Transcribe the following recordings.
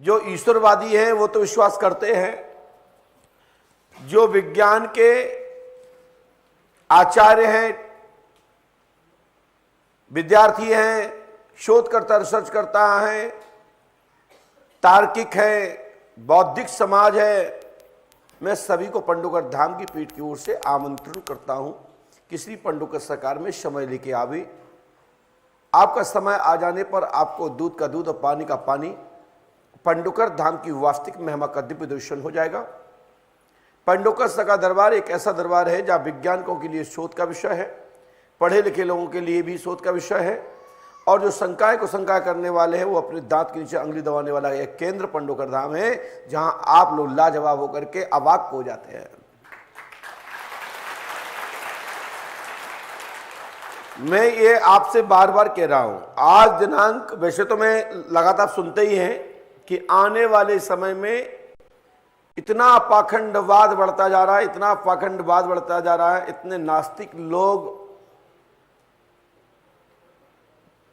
जो ईश्वरवादी हैं वो तो विश्वास करते हैं, जो विज्ञान के आचार्य हैं, विद्यार्थी हैं, शोधकर्ता, रिसर्च करता है, तार्किक है, बौद्धिक समाज है, मैं सभी को पंडोकर धाम की पीठ की ओर से आमंत्रण करता हूं कि श्री पंडोकर सरकार में समय लेके आवे। आपका समय आ जाने पर आपको दूध का दूध और पानी का पानी, पंडोकर धाम की वास्तविक महिमा का दिव्य दर्शन हो जाएगा। पंडोकर सरकार दरबार एक ऐसा दरबार है जहां विज्ञानिकों के लिए शोध का विषय है, पढ़े लिखे लोगों के लिए भी शोध का विषय है, और जो शंकाएं को शंका करने वाले हैं वो अपने दांत के नीचे अंगुली दबाने वाला एक केंद्र पंडोकर धाम है, जहां आप लोग लाजवाब होकर के अवाक हो जाते हैं। मैं ये आपसे बार बार कह रहा हूं, आज दिनांक, वैसे तो मैं लगातार सुनते ही हैं कि आने वाले समय में इतना पाखंडवाद बढ़ता जा रहा है, इतना पाखंडवाद बढ़ता जा रहा है, इतने नास्तिक लोग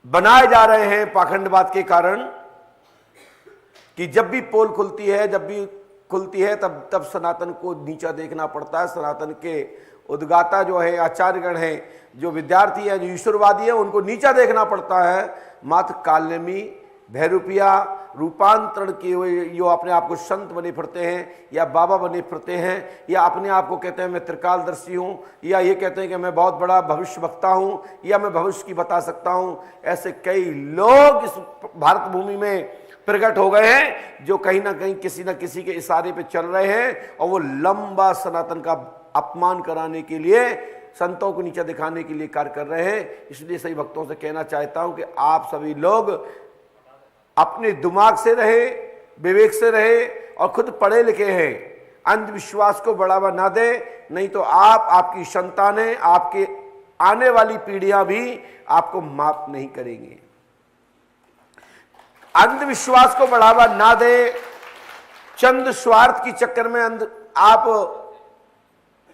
बनाए जा रहे हैं पाखंडवाद के कारण कि जब भी पोल खुलती है, तब सनातन को नीचा देखना पड़ता है। सनातन के उद्गाता जो है, आचार्यगण हैं, जो विद्यार्थी है, जो ईश्वरवादी है, उनको नीचा देखना पड़ता है। मात्र कालनेमी, भैरूपिया, रूपांतरण किए हुए जो अपने आप को संत बने फिरते हैं या बाबा बने फिरते हैं, या अपने आप को कहते हैं मैं त्रिकालदर्शी हूं, या ये कहते हैं कि मैं बहुत बड़ा भविष्य वक्ता हूं, या मैं भविष्य की बता सकता हूं, ऐसे कई लोग इस भारत भूमि में प्रकट हो गए हैं जो कहीं ना कहीं किसी न किसी के इशारे पे चल रहे हैं, और वो लंबा सनातन का अपमान कराने के लिए, संतों को नीचा दिखाने के लिए कार्य कर रहे हैं। इसलिए सभी भक्तों से कहना चाहता हूं कि आप सभी लोग अपने दिमाग से रहे, विवेक से रहे, और खुद पढ़े लिखे हैं, अंधविश्वास को बढ़ावा ना दे, नहीं तो आप, आपकी संतानें, आपके आने वाली पीढ़ियां भी आपको माफ नहीं करेंगे। अंधविश्वास को बढ़ावा ना दे, चंद स्वार्थ की चक्कर में आप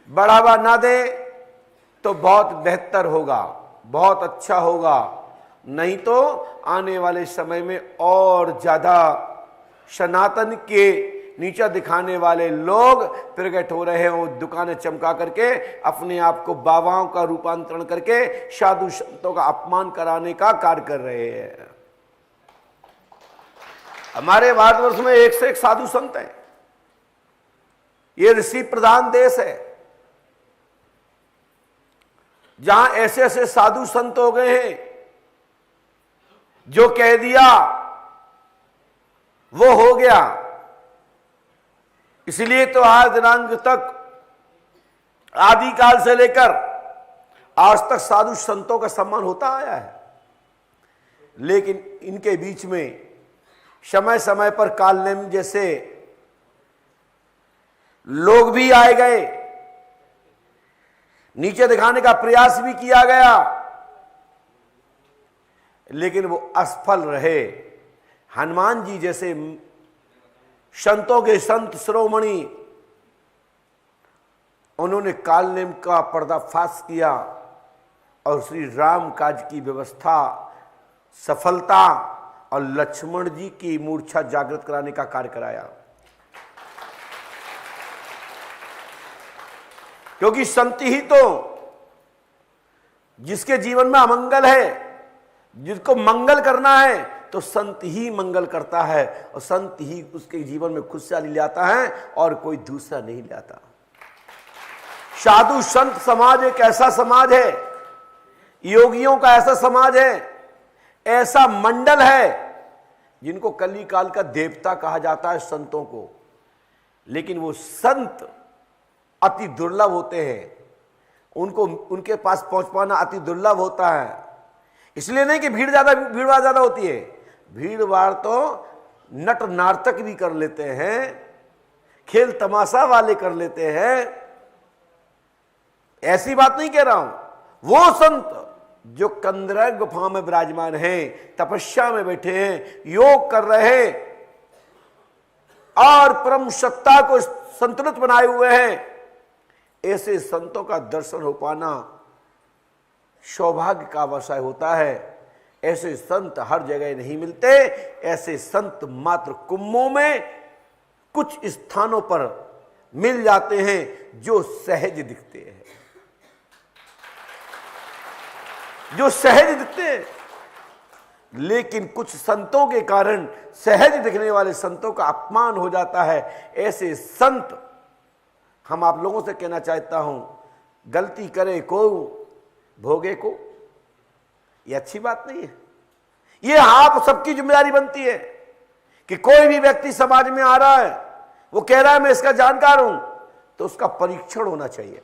बढ़ावा ना दे तो बहुत बेहतर होगा, बहुत अच्छा होगा। नहीं तो आने वाले समय में और ज्यादा सनातन के नीचा दिखाने वाले लोग प्रकट हो रहे हैं, वो दुकानें चमका करके अपने आप को बाबाओं का रूपांतरण करके साधु संतों का अपमान कराने का कार्य कर रहे हैं। हमारे भारतवर्ष में एक से एक साधु संत हैं। ये ऋषि प्रधान देश है, जहां ऐसे ऐसे साधु संत हो गए हैं जो कह दिया वो हो गया। इसलिए तो आज दिनांक तक, आदिकाल से लेकर आज तक साधु संतों का सम्मान होता आया है। लेकिन इनके बीच में समय समय पर कालनेमी जैसे लोग भी आए गए, नीचे दिखाने का प्रयास भी किया गया, लेकिन वो असफल रहे। हनुमान जी जैसे संतों के संत शिरोमणि, उन्होंने कालनेम का पर्दाफाश किया और श्री राम काज की व्यवस्था, सफलता और लक्ष्मण जी की मूर्छा जागृत कराने का कार्य कराया। क्योंकि संत ही तो, जिसके जीवन में अमंगल है, जिसको मंगल करना है, तो संत ही मंगल करता है, और संत ही उसके जीवन में खुशहाली लाता है और कोई दूसरा नहीं लाता। साधु संत समाज एक ऐसा समाज है, योगियों का ऐसा समाज है, ऐसा मंडल है जिनको कली काल का देवता कहा जाता है संतों को। लेकिन वो संत अति दुर्लभ होते हैं, उनको उनके पास पहुंच पाना अति दुर्लभ होता है। इसलिए नहीं कि भीड़ ज्यादा होती है, भीड़ भाड़ तो नट नाटक भी कर लेते हैं, खेल तमाशा वाले कर लेते हैं। ऐसी बात नहीं कह रहा हूं। वो संत जो कंदरा गुफा में विराजमान हैं, तपस्या में बैठे हैं, योग कर रहे हैं और परम सत्ता को संतुलित बनाए हुए हैं, ऐसे संतों का दर्शन हो पाना सौभाग्य का विषय होता है। ऐसे संत हर जगह नहीं मिलते। ऐसे संत मात्र कुंभों में कुछ स्थानों पर मिल जाते हैं जो सहज दिखते हैं, जो सहज दिखते हैं। लेकिन कुछ संतों के कारण सहज दिखने वाले संतों का अपमान हो जाता है। ऐसे संत हम आप लोगों से कहना चाहता हूं, गलती करे को भोगे को, ये अच्छी बात नहीं है। ये आप सबकी जिम्मेदारी बनती है कि कोई भी व्यक्ति समाज में आ रहा है, वो कह रहा है मैं इसका जानकार हूं, तो उसका परीक्षण होना चाहिए,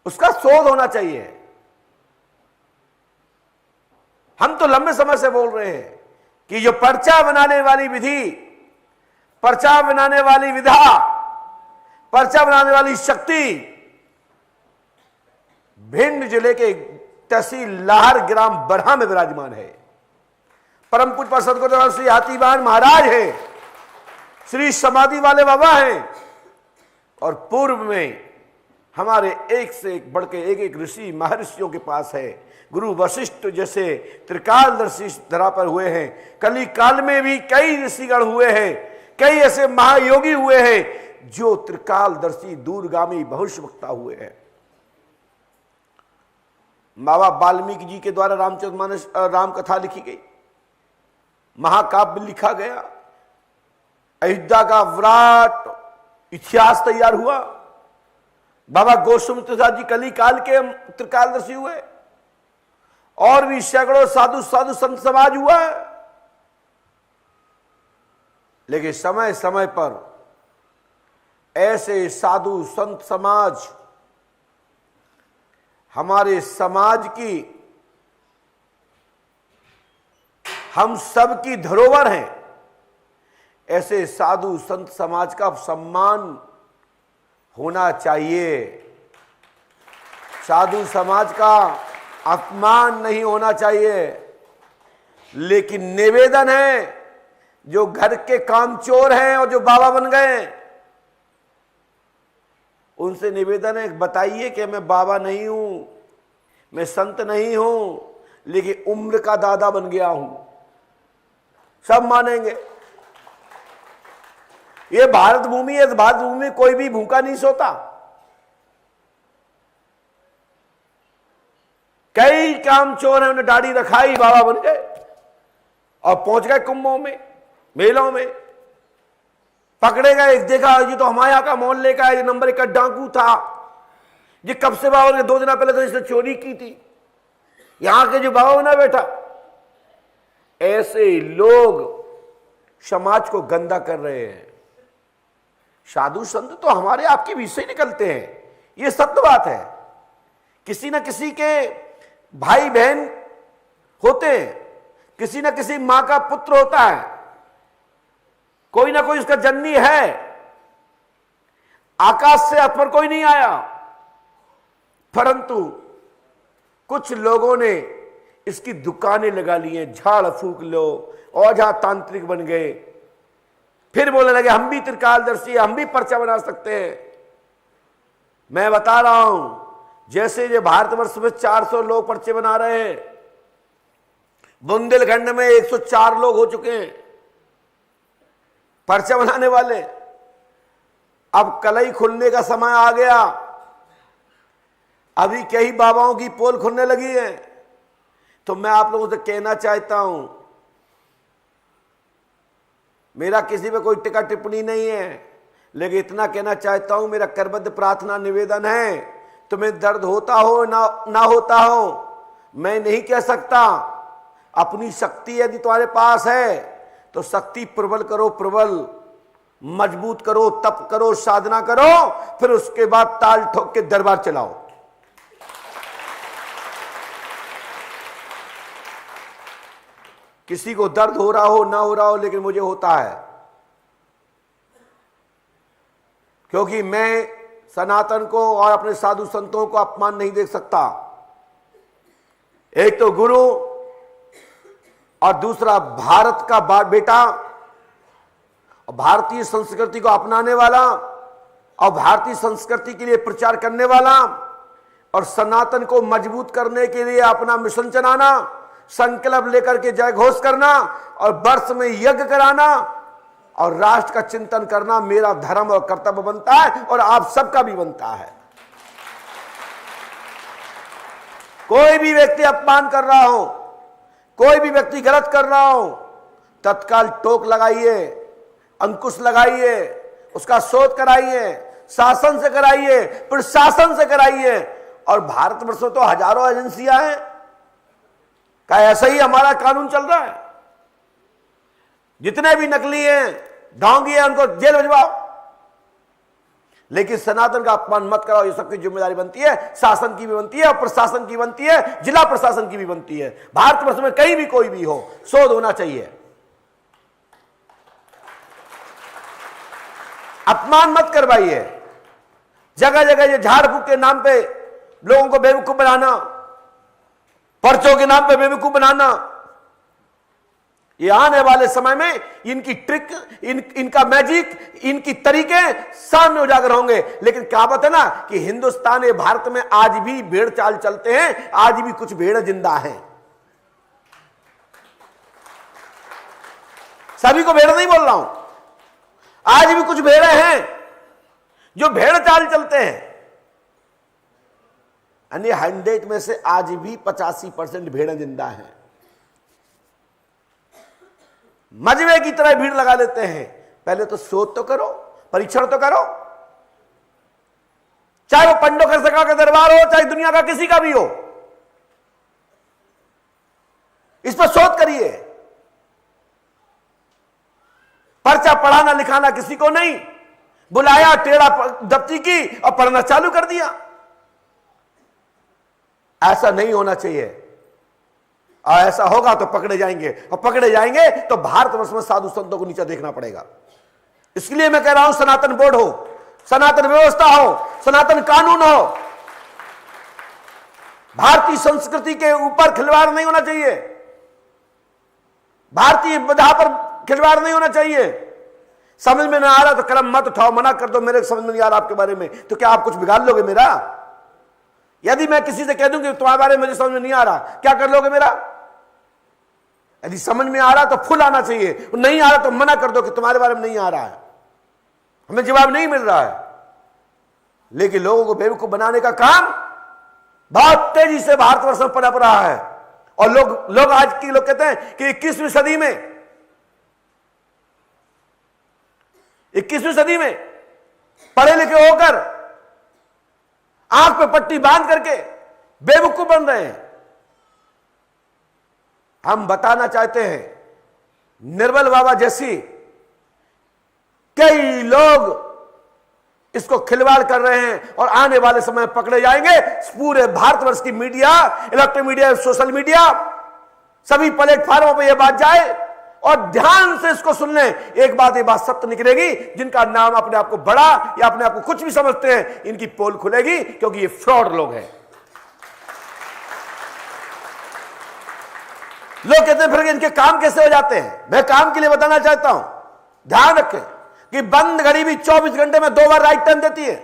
उसका शोध होना चाहिए। हम तो लंबे समय से बोल रहे हैं कि जो पर्चा बनाने वाली विधि, पर्चा बनाने वाली विधा, पर्चा बनाने वाली शक्ति भिंड जिले के तहसील लाहर ग्राम बरहा में विराजमान है। परम पूज्य पर सदगुरु श्री हाथीवान महाराज है, श्री समाधि वाले बाबा हैं, और पूर्व में हमारे एक से एक बढ़ के एक ऋषि महर्षियों के पास है। गुरु वशिष्ठ जैसे त्रिकालदर्शी धरा पर हुए हैं। कली काल में भी कई ऋषिगण हुए हैं, कई ऐसे महायोगी हुए हैं जो त्रिकालदर्शी दूरगामी भविष्यवक्ता हुए हैं। बाबा वाल्मीकि जी के द्वारा रामचरितमानस राम कथा लिखी गई, महाकाव्य लिखा गया, अयोध्या का विराट इतिहास तैयार हुआ। बाबा गोस्वामी जी कली काल के त्रिकालदर्शी हुए, और भी सैकड़ों साधु संत समाज हुआ है। लेकिन समय समय पर ऐसे साधु संत समाज हमारे समाज की, हम सब की धरोहर हैं। ऐसे साधु संत समाज का सम्मान होना चाहिए, साधु समाज का अपमान नहीं होना चाहिए। लेकिन निवेदन है, जो घर के कामचोर हैं और जो बाबा बन गए, उनसे निवेदन है, बताइए कि मैं बाबा नहीं हूं, मैं संत नहीं हूं, लेकिन उम्र का दादा बन गया हूं। सब मानेंगे। ये भारत भूमि है, भारत भूमि में कोई भी भूखा नहीं सोता। कई कामचोर हैं, उन्हें दाढ़ी रखाई, बाबा बन गए और पहुंच गए कुंभों में, मेलों में, पकड़े गए। देखा ये तो हमारे यहां का मोहल्ले का, ये नंबर 1 का डाकू था, ये कब से बाबा ने 2 दिन पहले तो इसने चोरी की थी, यहां के जो बाबा बना बैठा। ऐसे लोग समाज को गंदा कर रहे हैं। साधु संत तो हमारे आपके बीच से निकलते हैं, ये सत्य बात है। किसी न किसी के भाई बहन होते हैं, किसी न किसी मां का पुत्र होता है, कोई ना कोई उसका जननी है। आकाश से हाथ पर कोई नहीं आया, परंतु कुछ लोगों ने इसकी दुकानें लगा ली हैं। झाड़ फूक लो, ओझा तांत्रिक बन गए, फिर बोलने लगे हम भी त्रिकालदर्शी, हम भी पर्चा बना सकते हैं। मैं बता रहा हूं, जैसे ये भारतवर्ष में 400 लोग पर्चे बना रहे हैं, बुंदेलखंड में 104 लोग हो चुके हैं पर्चा बनाने वाले। अब कलई खुलने का समय आ गया, अभी कई बाबाओं की पोल खुलने लगी है। तो मैं आप लोगों से कहना चाहता हूं, मेरा किसी पे कोई टिक्का टिप्पणी नहीं है, लेकिन इतना कहना चाहता हूं, मेरा करबद्ध प्रार्थना निवेदन है, तुम्हें दर्द होता हो ना होता हो, मैं नहीं कह सकता। अपनी शक्ति यदि तुम्हारे पास है तो शक्ति प्रबल करो, प्रबल मजबूत करो, तप करो, साधना करो, फिर उसके बाद ताल ठोक के दरबार चलाओ। किसी को दर्द हो रहा हो ना हो रहा हो, लेकिन मुझे होता है, क्योंकि मैं सनातन को और अपने साधु संतों को अपमान नहीं देख सकता। एक तो गुरु और दूसरा भारत का बेटा, और भारतीय संस्कृति को अपनाने वाला और भारतीय संस्कृति के लिए प्रचार करने वाला। और सनातन को मजबूत करने के लिए अपना मिशन चलाना, संकल्प लेकर के जय घोष करना और वर्ष में यज्ञ कराना और राष्ट्र का चिंतन करना मेरा धर्म और कर्तव्य बनता है और आप सबका भी बनता है। कोई भी व्यक्ति अपमान कर रहा हो, कोई भी व्यक्ति गलत कर रहा हो, तत्काल टोक लगाइए, अंकुश लगाइए, उसका शोध कराइए, शासन से कराइए, प्रशासन से कराइए। और भारतवर्ष में तो हजारों एजेंसियां हैं, क्या ऐसा ही हमारा कानून चल रहा है? जितने भी नकली हैं, ढोंगी हैं, उनको जेल भिजवाओ, लेकिन सनातन का अपमान मत कराओ। ये सबकी जिम्मेदारी बनती है, शासन की भी बनती है और प्रशासन की बनती है, जिला प्रशासन की भी बनती है। भारतवर्ष में कहीं भी कोई भी हो, शोध होना चाहिए। अपमान मत करवाइए। जगह जगह ये झाड़ फूक के नाम पे लोगों को बेवकूफ बनाना, पर्चों के नाम पे बेवकूफ बनाना, ये आने वाले समय में इनकी ट्रिक, इनका मैजिक, इनकी तरीके सामने उजागर होंगे। लेकिन कहावत है ना कि हिंदुस्तान ये भारत में आज भी भेड़ चाल चलते हैं, आज भी कुछ भेड़ जिंदा हैं। सभी को भेड़ नहीं बोल रहा हूं, आज भी कुछ भेड़े हैं जो भेड़ चाल चलते हैं। यानी 100 में से आज भी 85% भेड़ें जिंदा हैं। मजबे की तरह भीड़ लगा लेते हैं। पहले तो शोध तो करो, परीक्षण तो करो, चाहे वो पंडो खरसका का दरबार हो, चाहे दुनिया का किसी का भी हो, इस पर शोध करिए। पर्चा पढ़ाना लिखाना किसी को नहीं, बुलाया, टेढ़ा दफ्ती की और पढ़ना चालू कर दिया। ऐसा नहीं होना चाहिए, और ऐसा होगा तो पकड़े जाएंगे, और पकड़े जाएंगे तो भारतवर्ष में साधु संतों को नीचा देखना पड़ेगा। इसलिए मैं कह रहा हूं, सनातन बोर्ड हो, सनातन व्यवस्था हो, सनातन कानून हो, भारतीय संस्कृति के ऊपर खिलवाड़ नहीं होना चाहिए, भारतीय विधा पर खिलवाड़ नहीं होना चाहिए। समझ में ना आ रहा तो कलम मत उठाओ, मना कर दो, मेरे समझ में नहीं आ रहा आपके बारे में, तो क्या आप कुछ बिगाड़ लोगे मेरा? यदि मैं किसी से कह दूं कि तुम्हारे बारे में मुझे समझ में नहीं आ रहा, क्या कर लोगे मेरा? यदि समझ में आ रहा तो फुल आना चाहिए, नहीं आ रहा तो मना कर दो कि तुम्हारे बारे में नहीं आ रहा है, हमें जवाब नहीं मिल रहा है। लेकिन लोगों को बेवकूफ बनाने का काम बहुत तेजी से भारतवर्ष में पनप रहा है। और लोग आज के लोग कहते हैं कि 21वीं सदी में पढ़े लिखे होकर आंख पे पट्टी बांध करके बेवकूफ बन रहे हैं। हम बताना चाहते हैं, निर्मल बाबा जैसी कई लोग इसको खिलवाड़ कर रहे हैं और आने वाले समय पकड़े जाएंगे। पूरे भारतवर्ष की media, electronic media, social media, सभी प्लेटफॉर्मों पे यह बात जाए और ध्यान से इसको सुन लें। एक बात, ये बात सत्य निकलेगी, जिनका नाम अपने आप को बड़ा या अपने आप को कुछ भी समझते हैं, इनकी पोल खुलेगी, क्योंकि ये फ्रॉड लोग हैं। लोग कहते हैं फिर इनके काम कैसे हो जाते हैं। मैं काम के लिए बताना चाहता हूं, ध्यान रखें कि बंद घड़ी भी 24 घंटे में 2 बार राइट टर्न देती है,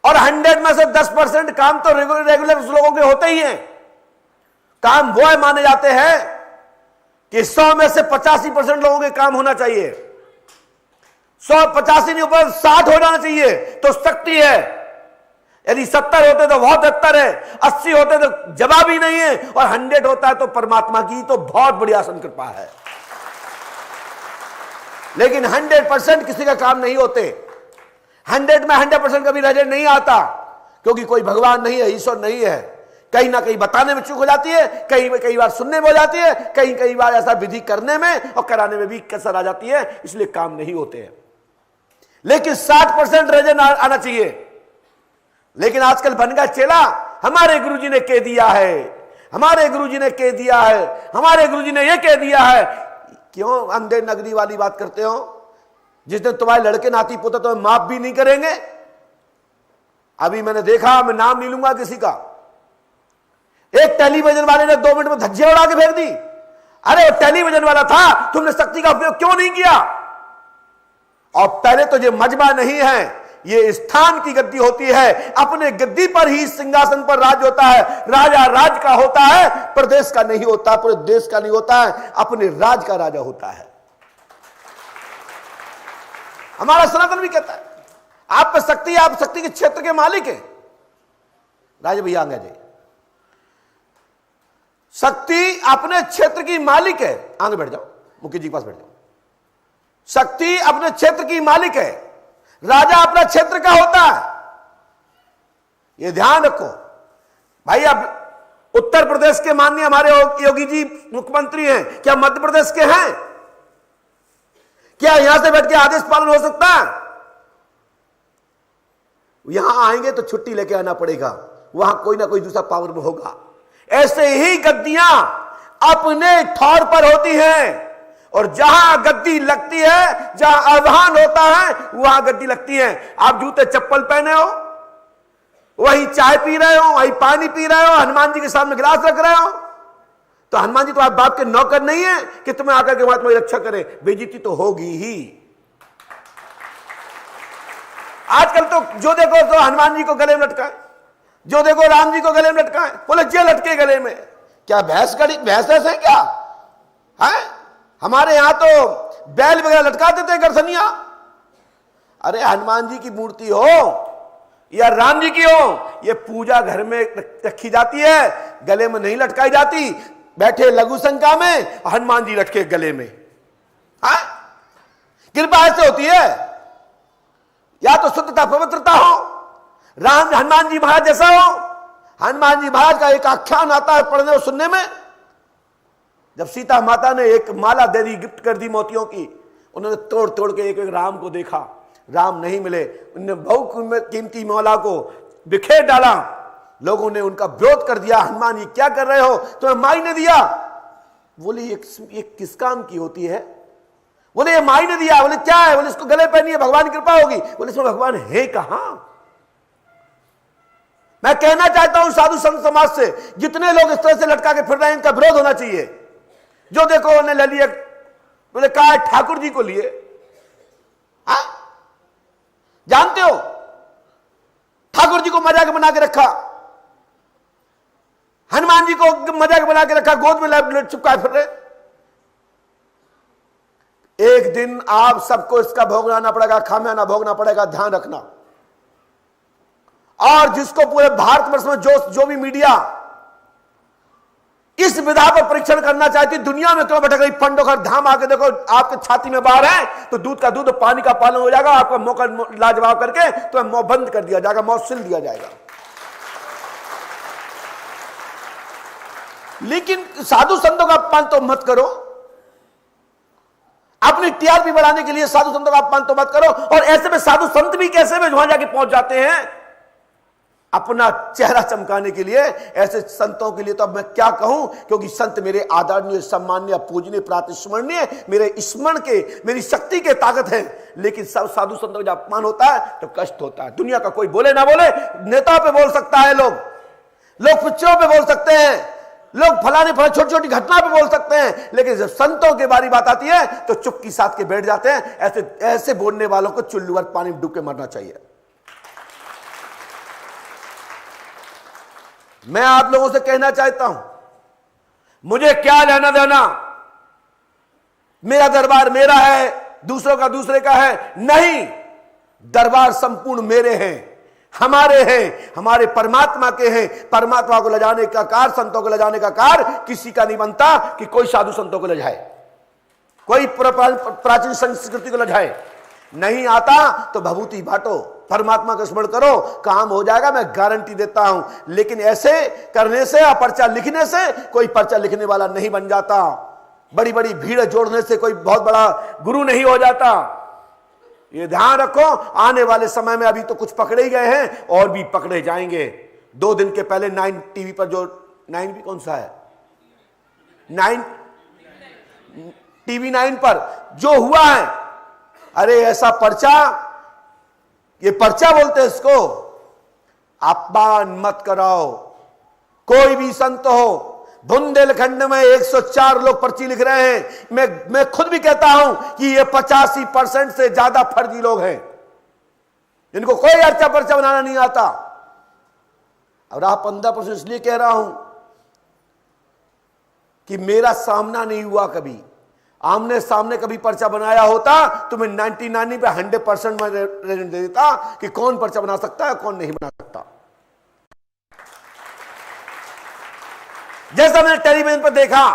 और 100 में से 10% काम तो रेगुलर लोगों के होते ही हैं। काम वो माने जाते हैं कि 100 में से 85% लोगों के काम होना चाहिए। 185 नहीं, ऊपर 60 हो जाना चाहिए तो शक्ति है। यदि 70 होते तो बहुत 70 है, 80 होते तो जवाब ही नहीं है, और 100 होता है तो परमात्मा की तो बहुत बड़ी आसन कृपा है। लेकिन 100% किसी का काम नहीं होते। 100 में 100% कभी रिजल्ट नहीं आता, क्योंकि कोई भगवान नहीं है, ईश्वर नहीं है। कहीं ना कहीं बताने में चूक हो जाती है, कई बार सुनने में हो जाती है, कई बार ऐसा विधि करने में और कराने में भी कसर आ जाती है, इसलिए काम नहीं होते हैं। लेकिन 60% रिजल्ट आना चाहिए। लेकिन आजकल बन गया चेला, हमारे गुरुजी ने कह दिया है, हमारे गुरुजी ने कह दिया है, हमारे गुरुजी ने यह कह दिया है। क्यों अंधे नगरी वाली बात करते हो? जिस दिन तुम्हारे लड़के नाती पोते तो माफ भी नहीं करेंगे। अभी मैंने देखा, मैं नाम नहीं लूंगा किसी का, एक टेलीविजन वाले ने 2 मिनट में धज्जियां उड़ा के फेंक दी। अरे वो टेलीविजन वाला था, तुमने शक्ति का उपयोग क्यों नहीं किया? और पहले तो ये मजबा नहीं है, ये स्थान की गद्दी होती है। अपने गद्दी पर ही सिंहासन पर राज होता है। राजा राज का होता है, प्रदेश का नहीं होता, पूरे देश का नहीं होता है, अपने राज का राजा होता है। हमारा सनातन भी कहता है आप पे शक्ति है, आप शक्ति के क्षेत्र के मालिक हैं। राजा भैया आगे जाइए। शक्ति अपने क्षेत्र की मालिक है। आगे बैठ जाओ, मुखी जी के पास बैठ जाओ। शक्ति अपने क्षेत्र की मालिक है, राजा अपना क्षेत्र का होता है। यह ध्यान रखो भाई। अब उत्तर प्रदेश के माननीय हमारे योगी जी मुख्यमंत्री हैं, क्या मध्य प्रदेश के हैं? क्या यहां से बैठ के आदेश पालन हो सकता है? यहां आएंगे तो छुट्टी लेके आना पड़ेगा, वहां कोई ना कोई दूसरा पावर में होगा। ऐसे ही गद्दियां अपने ठौर पर होती हैं, और जहां गद्दी लगती है, जहां आह्वान होता है, वहां गद्दी लगती है। आप जूते चप्पल पहने हो, वहीं चाय पी रहे हो, वहीं पानी पी रहे हो, हनुमान जी के सामने गिलास रख रहे हो, तो हनुमान जी तो आप बाप के नौकर नहीं है कि तुम्हें आकर के वहां तुम्हारी रक्षा करे। बेइज्जती तो होगी ही। आजकल तो जो देखो तो हनुमान जी को गले में लटकाए, जो देखो राम जी को गले में लटकाए, बोले जे लटके गले में। क्या भैंस है क्या है? हमारे यहां तो बैल वगैरह लटका देते हैं गर्दनिया। अरे हनुमान जी की मूर्ति हो या राम जी की हो, ये पूजा घर में रखी जाती है, गले में नहीं लटकाई जाती। बैठे लघु शंका में, हनुमान जी लटके गले में। हाँ, कृपा ऐसे होती है। या तो शुद्धता पवित्रता हो, राम हनुमान जी महाराज जैसा हो। हनुमान जी महाराज का एक आख्यान आता है पढ़ने और सुनने में, जब सीता माता ने एक माला दे दी, गिफ्ट कर दी मोतियों की, उन्होंने तोड़ तोड़ के एक एक राम को देखा, राम नहीं मिले। उन्होंने बहुत कीमती माला को बिखेर डाला। लोगों ने उनका विरोध कर दिया, हनुमान जी क्या कर रहे हो, तुम्हें माई ने दिया। बोले ये किस काम की होती है? बोले ये माई ने दिया। बोले क्या है? बोले इसको गले पहनिए, भगवान की कृपा होगी। बोले इसमें भगवान है कहां? मैं कहना चाहता हूं साधु संत समाज से, जितने लोग इस तरह से लटका के फिर रहे हैं, इनका विरोध होना चाहिए। जो देखो उन्हें ले लिया, बोले कहा है ठाकुर जी को लिए। जानते हो ठाकुर जी को मजाक बना के रखा, हनुमान जी को मजाक बना के रखा, गोद में चिपकाए फिर रहे। एक दिन आप सबको इसका भोगना पड़ेगा, खामियाना भोगना पड़ेगा, ध्यान रखना। और जिसको पूरे भारतवर्ष में जो भी मीडिया इस विधा पर परीक्षण करना चाहती, दुनिया में क्यों भटक रही, फंडों का धाम आके देखो, आपके छाती में बाहर है तो दूध का दूध, पानी का पालन हो जाएगा। आपका मौका लाजवाब करके तो मुंह बंद कर दिया जाएगा, मौत सिल दिया जाएगा। लेकिन साधु संतों का अपमान तो मत करो। अपनी टीआरपी बढ़ाने के लिए साधु संतों का अपमान तो मत करो। और ऐसे में साधु संत भी कैसे में वहां जाके पहुंच जाते हैं अपना चेहरा चमकाने के लिए। ऐसे संतों के लिए तो अब मैं क्या कहूं, क्योंकि संत मेरे आदरणीय, सम्माननीय, पूजनीय, प्रातस्मरणीय, मेरे स्मरण के, मेरी शक्ति के ताकत है। लेकिन सब साधु संतों का जब अपमान होता है तो कष्ट होता है। दुनिया का कोई बोले ना बोले, नेताओं पे बोल सकता है, लोग पिक्चरों पे बोल सकते हैं, लोग फलाने छोटी छोटी घटना पे बोल सकते हैं, लेकिन जब संतों के बारी बात आती है तो चुपकी साथ के बैठ जाते हैं। ऐसे बोलने वालों को चुल्लू भर पानी में डूब के मरना चाहिए। मैं आप लोगों से कहना चाहता हूं, मुझे क्या लेना देना, मेरा दरबार मेरा है, दूसरों का दूसरे का है, नहीं। दरबार संपूर्ण मेरे हैं, हमारे हैं, हमारे परमात्मा के हैं। परमात्मा को ले जाने का कार्य, संतों को ले जाने का कार्य किसी का नहीं बनता कि कोई साधु संतों को ले जाए, कोई प्राचीन संस्कृति को ले जाए। नहीं आता तो भभूति बांटो, परमात्मा का स्मरण करो, काम हो जाएगा, मैं गारंटी देता हूं। लेकिन ऐसे करने से या पर्चा लिखने से कोई पर्चा लिखने वाला नहीं बन जाता। बड़ी बड़ी भीड़ जोड़ने से कोई बहुत बड़ा गुरु नहीं हो जाता। ये ध्यान रखो। आने वाले समय में अभी तो कुछ पकड़े ही गए हैं और भी पकड़े जाएंगे। 2 दिन के पहले 9 टीवी पर जो 9 भी कौन सा है, 9 टीवी 9 पर जो हुआ है, अरे ऐसा पर्चा, ये पर्चा बोलते हैं इसको, अपमान मत कराओ। कोई भी संत हो, बुंदेलखंड में 104 लोग पर्ची लिख रहे हैं। मैं खुद भी कहता हूं कि ये 85% से ज्यादा फर्जी लोग हैं। जिनको कोई अर्चा पर्चा बनाना नहीं आता। और आप 15% इसलिए कह रहा हूं कि मेरा सामना नहीं हुआ कभी, आमने सामने कभी पर्चा बनाया होता तो मैं 99 पे 100% में रेजल्ट दे देता कि कौन पर्चा बना सकता है कौन नहीं बना सकता। जैसा मैंने टेलीविजन पर देखा,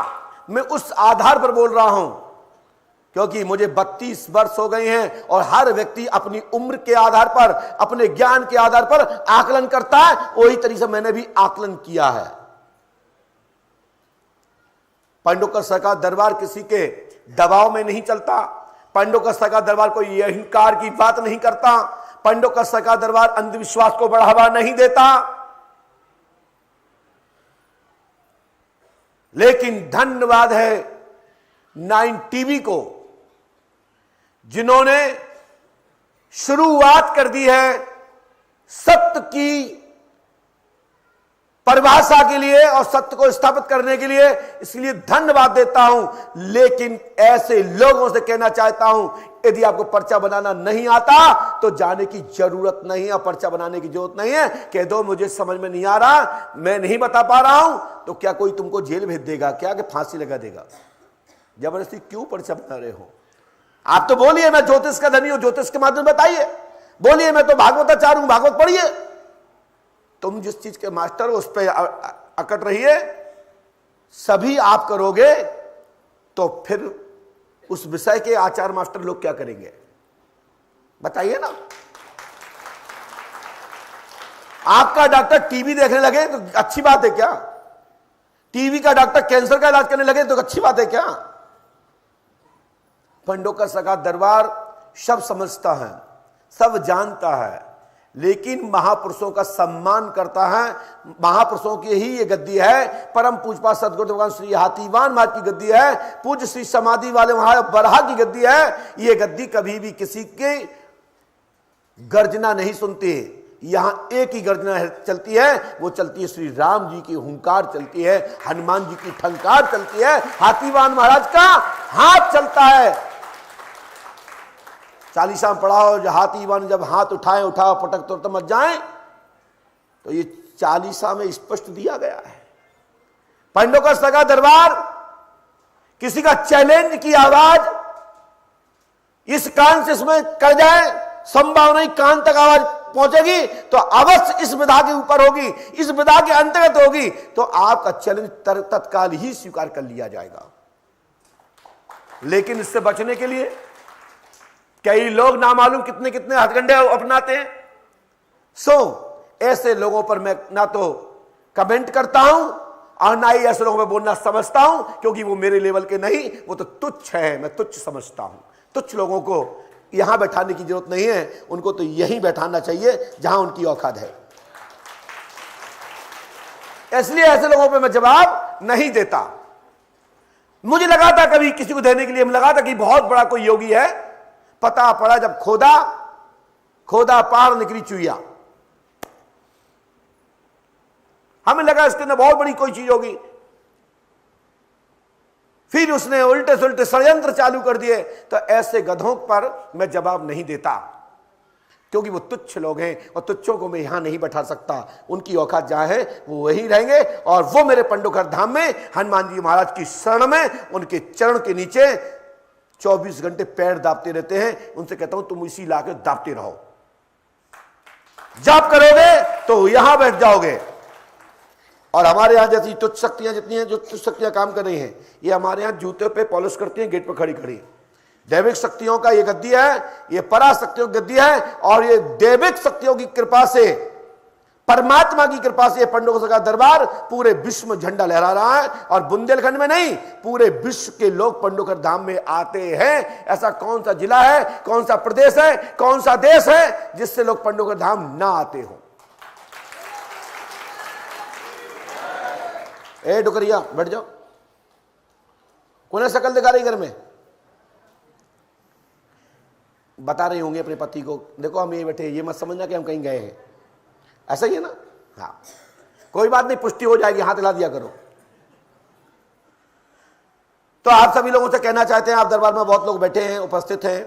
मैं उस आधार पर बोल रहा हूं, क्योंकि मुझे 32 वर्ष हो गए हैं और हर व्यक्ति अपनी उम्र के आधार पर, अपने ज्ञान के आधार पर आकलन करता है। वही तरीके से मैंने भी आकलन किया है। पांडुका सरकार दरबार किसी के दबाव में नहीं चलता। पांडुका सरकार दरबार कोई अहंकार की बात नहीं करता। पांडुका सरकार दरबार अंधविश्वास को बढ़ावा नहीं देता। लेकिन धन्यवाद है 9 टीवी को, जिन्होंने शुरुआत कर दी है सत्य की परिभाषा के लिए और सत्य को स्थापित करने के लिए, इसलिए धन्यवाद देता हूं। लेकिन ऐसे लोगों से कहना चाहता हूं, यदि आपको पर्चा बनाना नहीं आता तो जाने की जरूरत नहीं है, पर्चा बनाने की जरूरत नहीं है। कह दो मुझे समझ में नहीं आ रहा, मैं नहीं बता पा रहा हूं, तो क्या कोई तुमको जेल भेज देगा क्या, कि फांसी लगा देगा? जबरदस्ती क्यों पर्चा बना रहे हो? आप तो बोलिए मैं ज्योतिष का धनी हूं, ज्योतिष के माध्यम बताइए। बोलिए मैं तो भागवताचार्य हूं, भागवत पढ़िए। तुम जिस चीज के मास्टर हो उस पर अकड़ रहिए। सभी आप करोगे तो फिर उस विषय के आचार्य मास्टर लोग क्या करेंगे बताइए ना। आपका डॉक्टर टीबी देखने लगे तो अच्छी बात है क्या? टीबी का डॉक्टर कैंसर का इलाज करने लगे तो अच्छी बात है क्या? पांडुका सरकार दरबार सब समझता है, सब जानता है, लेकिन महापुरुषों का सम्मान करता है। महापुरुषों की ही ये गद्दी है। परम पूजपा सदगुरु भगवान श्री हाथीवान महाराज की गद्दी है। पूज्य श्री समाधि वाले महाराज बरहा की गद्दी है। ये गद्दी कभी भी किसी के गर्जना नहीं सुनती। यहां एक ही गर्जना चलती है, वो चलती है श्री राम जी की हुंकार चलती है, हनुमान जी की ठंकार चलती है, हाथीवान महाराज का हाथ चलता है। चालीसा पढ़ाओ, हाथीवान जब हाथ उठाए उठाओ पटक तो मत जाए, तो ये चालीसा में स्पष्ट दिया गया है। पांडुका सरकार दरबार किसी का चैलेंज की आवाज इस कान से इसमें कर जाए, संभावना नहीं कान तक आवाज पहुंचेगी तो अवश्य इस विधा के ऊपर होगी, इस विधा के अंतर्गत होगी, तो आपका चैलेंज तत्काल ही स्वीकार कर लिया जाएगा। लेकिन इससे बचने के लिए कई लोग नामालूम कितने कितने हथकंडे अपनाते हैं। ऐसे लोगों पर मैं ना तो कमेंट करता हूं और ना ही ऐसे लोगों पर बोलना समझता हूं, क्योंकि वो मेरे लेवल के नहीं, वो तो तुच्छ है, मैं तुच्छ समझता हूं। तुच्छ लोगों को यहां बैठाने की जरूरत नहीं है, उनको तो यहीं बैठाना चाहिए जहां उनकी औकात है। इसलिए ऐसे लोगों पर मैं जवाब नहीं देता। मुझे लगा था कभी किसी को देने के लिए, लगा था कि बहुत बड़ा कोई योगी है, पता पड़ा जब खोदा पार निकली चुईया। हमें लगा इसके अंदर बहुत बड़ी कोई चीज होगी। फिर उसने उल्टे सुलटे षड्यंत्र चालू कर दिए। तो ऐसे गधों पर मैं जवाब नहीं देता, क्योंकि वो तुच्छ लोग हैं और तुच्छों को मैं यहां नहीं बैठा सकता। उनकी औकात जहां है वो वहीं रहेंगे, और वो मेरे पांडुका धाम में हनुमान जी महाराज की शरण में, उनके चरण के नीचे 24 घंटे पैर दाबते रहते हैं। उनसे कहता हूं तुम इसी इलाके दाबते रहो, जाप करोगे तो यहां बैठ जाओगे। और हमारे यहां जैसी तुच्छ शक्तियां जितनी हैं, जो तुच्छ शक्तियां काम कर रही हैं, ये हमारे यहां जूते पे पॉलिश करती हैं, गेट पर खड़ी खड़ी। दैविक शक्तियों का ये गद्दी है, ये पराशक्तियों की गद्दी है, और ये दैविक शक्तियों की कृपा से, परमात्मा की कृपा से पांडुका सरकार दरबार पूरे विश्व में झंडा लहरा रहा है। और बुंदेलखंड में नहीं, पूरे विश्व के लोग पांडुका धाम में आते हैं। ऐसा कौन सा जिला है, कौन सा प्रदेश है, कौन सा देश है जिससे लोग पांडुका धाम ना आते हो? ए डुकरिया बैठ जाओ। कौन शकल दिखा रही घर में? बता रही होंगे अपने पति को, देखो हम ये बैठे, ये मत समझना कि हम कहीं गए हैं। ऐसा ही है ना? हाँ, कोई बात नहीं, पुष्टि हो जाएगी, हाथ हिला दिया करो। तो आप सभी लोगों से कहना चाहते हैं, आप दरबार में बहुत लोग बैठे हैं, उपस्थित हैं,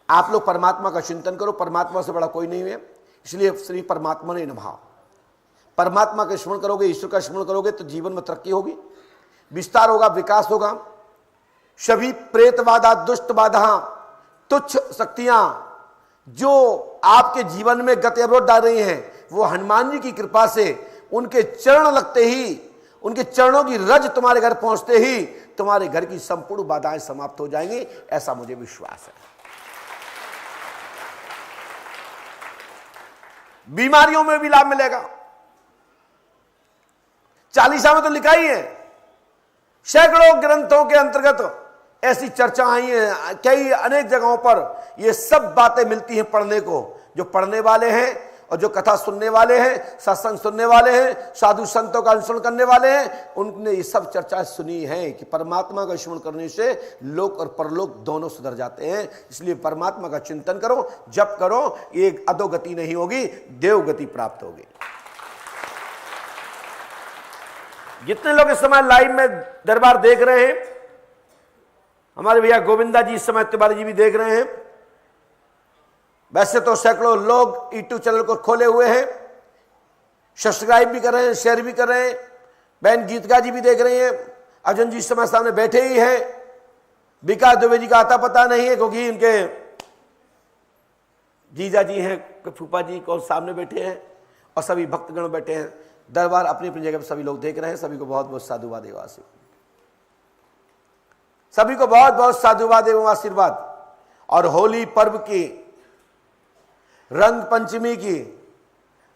आप लोग परमात्मा का चिंतन करो, परमात्मा से बड़ा कोई नहीं है, इसलिए श्री परमात्मा ने नमः। परमात्मा का स्मरण करोगे, ईश्वर का स्मरण करोगे तो जीवन में तरक्की होगी, विस्तार होगा, विकास होगा। सभी प्रेत बाधा, दुष्ट बाधा, तुच्छ शक्तियां जो आपके जीवन में गति अवरोध डाल रही हैं, वो हनुमान जी की कृपा से उनके चरण लगते ही, उनके चरणों की रज तुम्हारे घर पहुंचते ही तुम्हारे घर की संपूर्ण बाधाएं समाप्त हो जाएंगी, ऐसा मुझे विश्वास है। बीमारियों में भी लाभ मिलेगा। चालीसा में तो लिखा ही है, सैकड़ों ग्रंथों के अंतर्गत ऐसी चर्चा आई है, कई अनेक जगहों पर ये सब बातें मिलती हैं पढ़ने को। जो पढ़ने वाले हैं और जो कथा सुनने वाले हैं, सत्संग सुनने वाले हैं, साधु संतों का अनुसरण करने वाले हैं, उनने ये सब चर्चा सुनी है कि परमात्मा का स्मरण करने से लोक और परलोक दोनों सुधर जाते हैं। इसलिए परमात्मा का चिंतन करो, जप करो, ये अधोगति नहीं होगी, देवगति प्राप्त होगी। जितने लोग इस समय लाइव में दरबार देख रहे हैं, हमारे भैया गोविंदा जी इस समय तिवारी जी भी देख रहे हैं। वैसे तो सैकड़ों लोग यूट्यूब चैनल को खोले हुए हैं, सब्सक्राइब भी कर रहे हैं, शेयर भी कर रहे हैं। बहन गीतिका जी भी देख रही हैं, अर्जुन जी इस समय सामने बैठे ही हैं। विकास दुबे जी का आता पता नहीं है, क्योंकि इनके जीजा जी हैं, फूफा जी को सामने बैठे हैं और सभी भक्तगण बैठे हैं। दरबार अपनी अपनी जगह पर सभी लोग देख रहे हैं। सभी को बहुत बहुत साधुवाद एवं आशीर्वाद, सभी को बहुत बहुत साधुवाद एवं आशीर्वाद। और होली पर्व की, रंग पंचमी की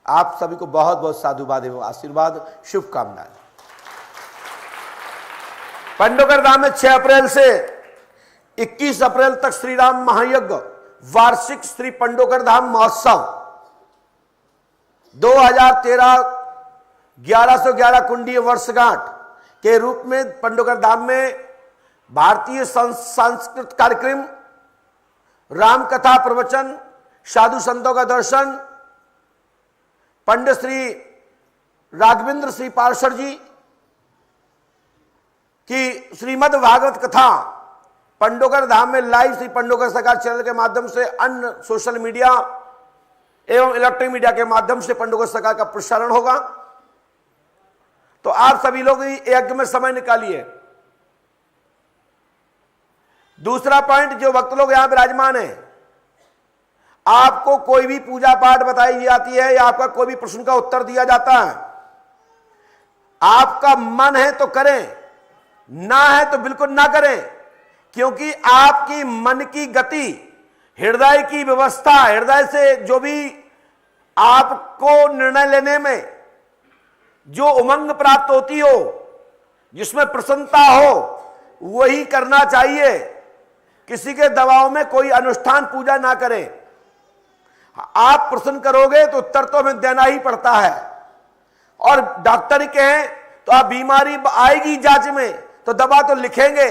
आप सभी को बहुत बहुत साधुवाद एवं आशीर्वाद, शुभकामनाएं। पंडोकर धाम में 6 अप्रैल से 21 अप्रैल तक श्री राम महायज्ञ वार्षिक श्री पंडोकर धाम महोत्सव 2013 1111 कुंडीय वर्षगांठ के रूप में पंडोकर धाम में भारतीय सांस्कृतिक कार्यक्रम, राम कथा प्रवचन, साधु संतों का दर्शन, पंडित श्री राघवेंद्र श्री पार्षद जी की श्रीमद् भागवत कथा पंडोकर धाम में लाइव श्री पंडोकर सरकार चैनल के माध्यम से, अन्य सोशल मीडिया एवं इलेक्ट्रॉनिक मीडिया के माध्यम से पंडोकर सरकार का प्रसारण होगा। तो आप सभी लोग यज्ञ में समय निकालिए। दूसरा पॉइंट, जो भक्त लोग यहां विराजमान है, आपको कोई भी पूजा पाठ बताई जाती है या आपका कोई भी प्रश्न का उत्तर दिया जाता है, आपका मन है तो करें, ना है तो बिल्कुल ना करें। क्योंकि आपकी मन की गति, हृदय की व्यवस्था, हृदय से जो भी आपको निर्णय लेने में जो उमंग प्राप्त होती हो, जिसमें प्रसन्नता हो, वही करना चाहिए। किसी के दबाव में कोई अनुष्ठान पूजा ना करें। आप प्रश्न करोगे तो उत्तर तो हमें देना ही पड़ता है। और डॉक्टर कहें तो आप बीमारी आएगी जांच में तो दवा तो लिखेंगे।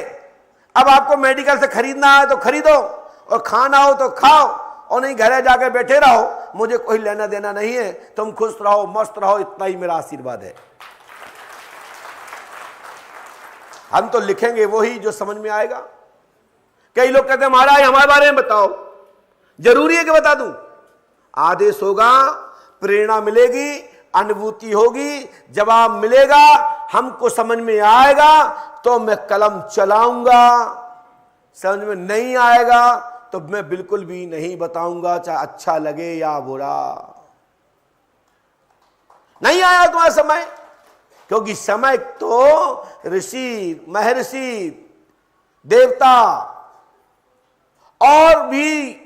अब आपको मेडिकल से खरीदना है तो खरीदो, और खाना हो तो खाओ, और नहीं घरे जाके बैठे रहो, मुझे कोई लेना देना नहीं है, तुम खुश रहो, मस्त रहो, इतना ही मेरा आशीर्वाद है। हम तो लिखेंगे वही जो समझ में आएगा। कई लोग कहते हैं महाराज हमारे बारे में बताओ, जरूरी है कि बता दूं? आदेश होगा, प्रेरणा मिलेगी, अनुभूति होगी, जवाब मिलेगा, हमको समझ में आएगा तो मैं कलम चलाऊंगा, समझ में नहीं आएगा तो मैं बिल्कुल भी नहीं बताऊंगा, चाहे अच्छा लगे या बुरा। नहीं आया तुम्हारा समय, क्योंकि समय तो ऋषि, महर्षि, देवता और भी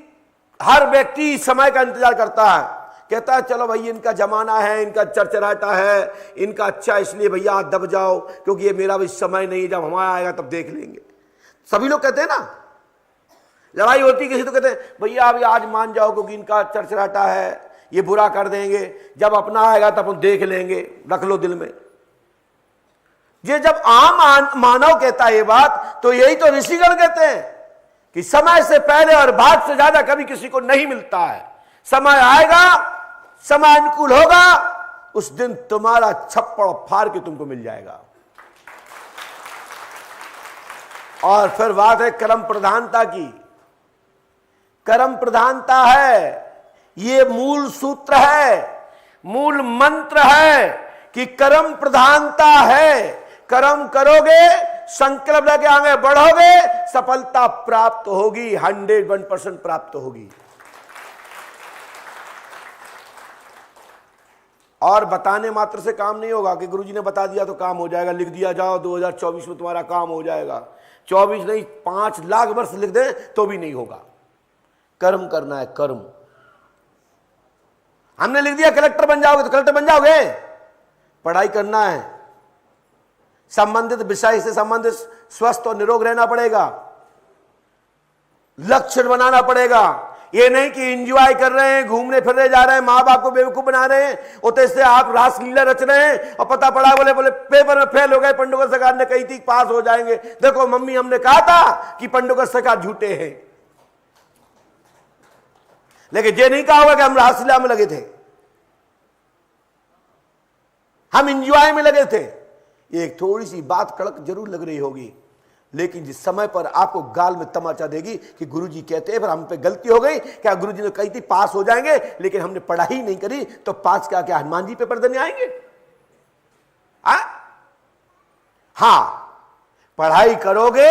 हर व्यक्ति समय का इंतजार करता है। कहता है चलो भाई इनका जमाना है, इनका चरचराटा है, इनका अच्छा, इसलिए भैया आप दब जाओ, क्योंकि ये मेरा भी समय नहीं, जब हमारा आएगा तब देख लेंगे। सभी लोग कहते हैं ना, लड़ाई होती किसी तो कहते हैं भैया अभी आज मान जाओ क्योंकि इनका चरचराटा है, ये बुरा कर देंगे, जब अपना आएगा तब हम देख लेंगे, रख लो दिल में। ये जब आम मानव कहता है ये बात, तो यही तो ऋषिगण कहते हैं कि समय से पहले और बाद से ज्यादा कभी किसी को नहीं मिलता है। समय आएगा, समय अनुकूल होगा, उस दिन तुम्हारा छप्पड़ फाड़ के तुमको मिल जाएगा। और फिर बात है कर्म प्रधानता की, कर्म प्रधानता है। ये मूल सूत्र है, मूल मंत्र है कि कर्म प्रधानता है। कर्म करोगे, संकल्प लेके आगे बढ़ोगे, सफलता प्राप्त होगी, 101% प्राप्त होगी। और बताने मात्र से काम नहीं होगा कि गुरुजी ने बता दिया तो काम हो जाएगा, लिख दिया जाओ 2024 में तुम्हारा काम हो जाएगा। 24 नहीं, 5 लाख वर्ष लिख दे तो भी नहीं होगा। कर्म करना है, कर्म। हमने लिख दिया कलेक्टर बन जाओगे तो कलेक्टर बन जाओगे। पढ़ाई करना है, संबंधित विषय से संबंधित स्वस्थ और निरोग रहना पड़ेगा, लक्ष्य बनाना पड़ेगा। ये नहीं कि एंजॉय कर रहे हैं, घूमने फिरने जा रहे हैं, माँ बाप को बेवकूफ बना रहे हैं, उतने से आप रासलीला रच रहे हैं और पता पड़ा बोले पेपर में फेल हो गए, पंडुका सरकार ने कही थी पास हो जाएंगे। देखो मम्मी, हमने कहा था कि पंडुका सरकार झूठे हैं, लेकिन ये नहीं कहा होगा कि हम रासलीला में लगे थे, हम एंजॉय में लगे थे। एक थोड़ी सी बात कड़क जरूर लग रही होगी, लेकिन जिस समय पर आपको गाल में तमाचा देगी कि गुरुजी कहते हैं पर हम पे गलती हो गई, क्या गुरुजी ने कही थी पास हो जाएंगे, लेकिन हमने पढ़ाई नहीं करी, तो पास क्या हनुमान जी पेपर देने आएंगे? हाँ, पढ़ाई करोगे,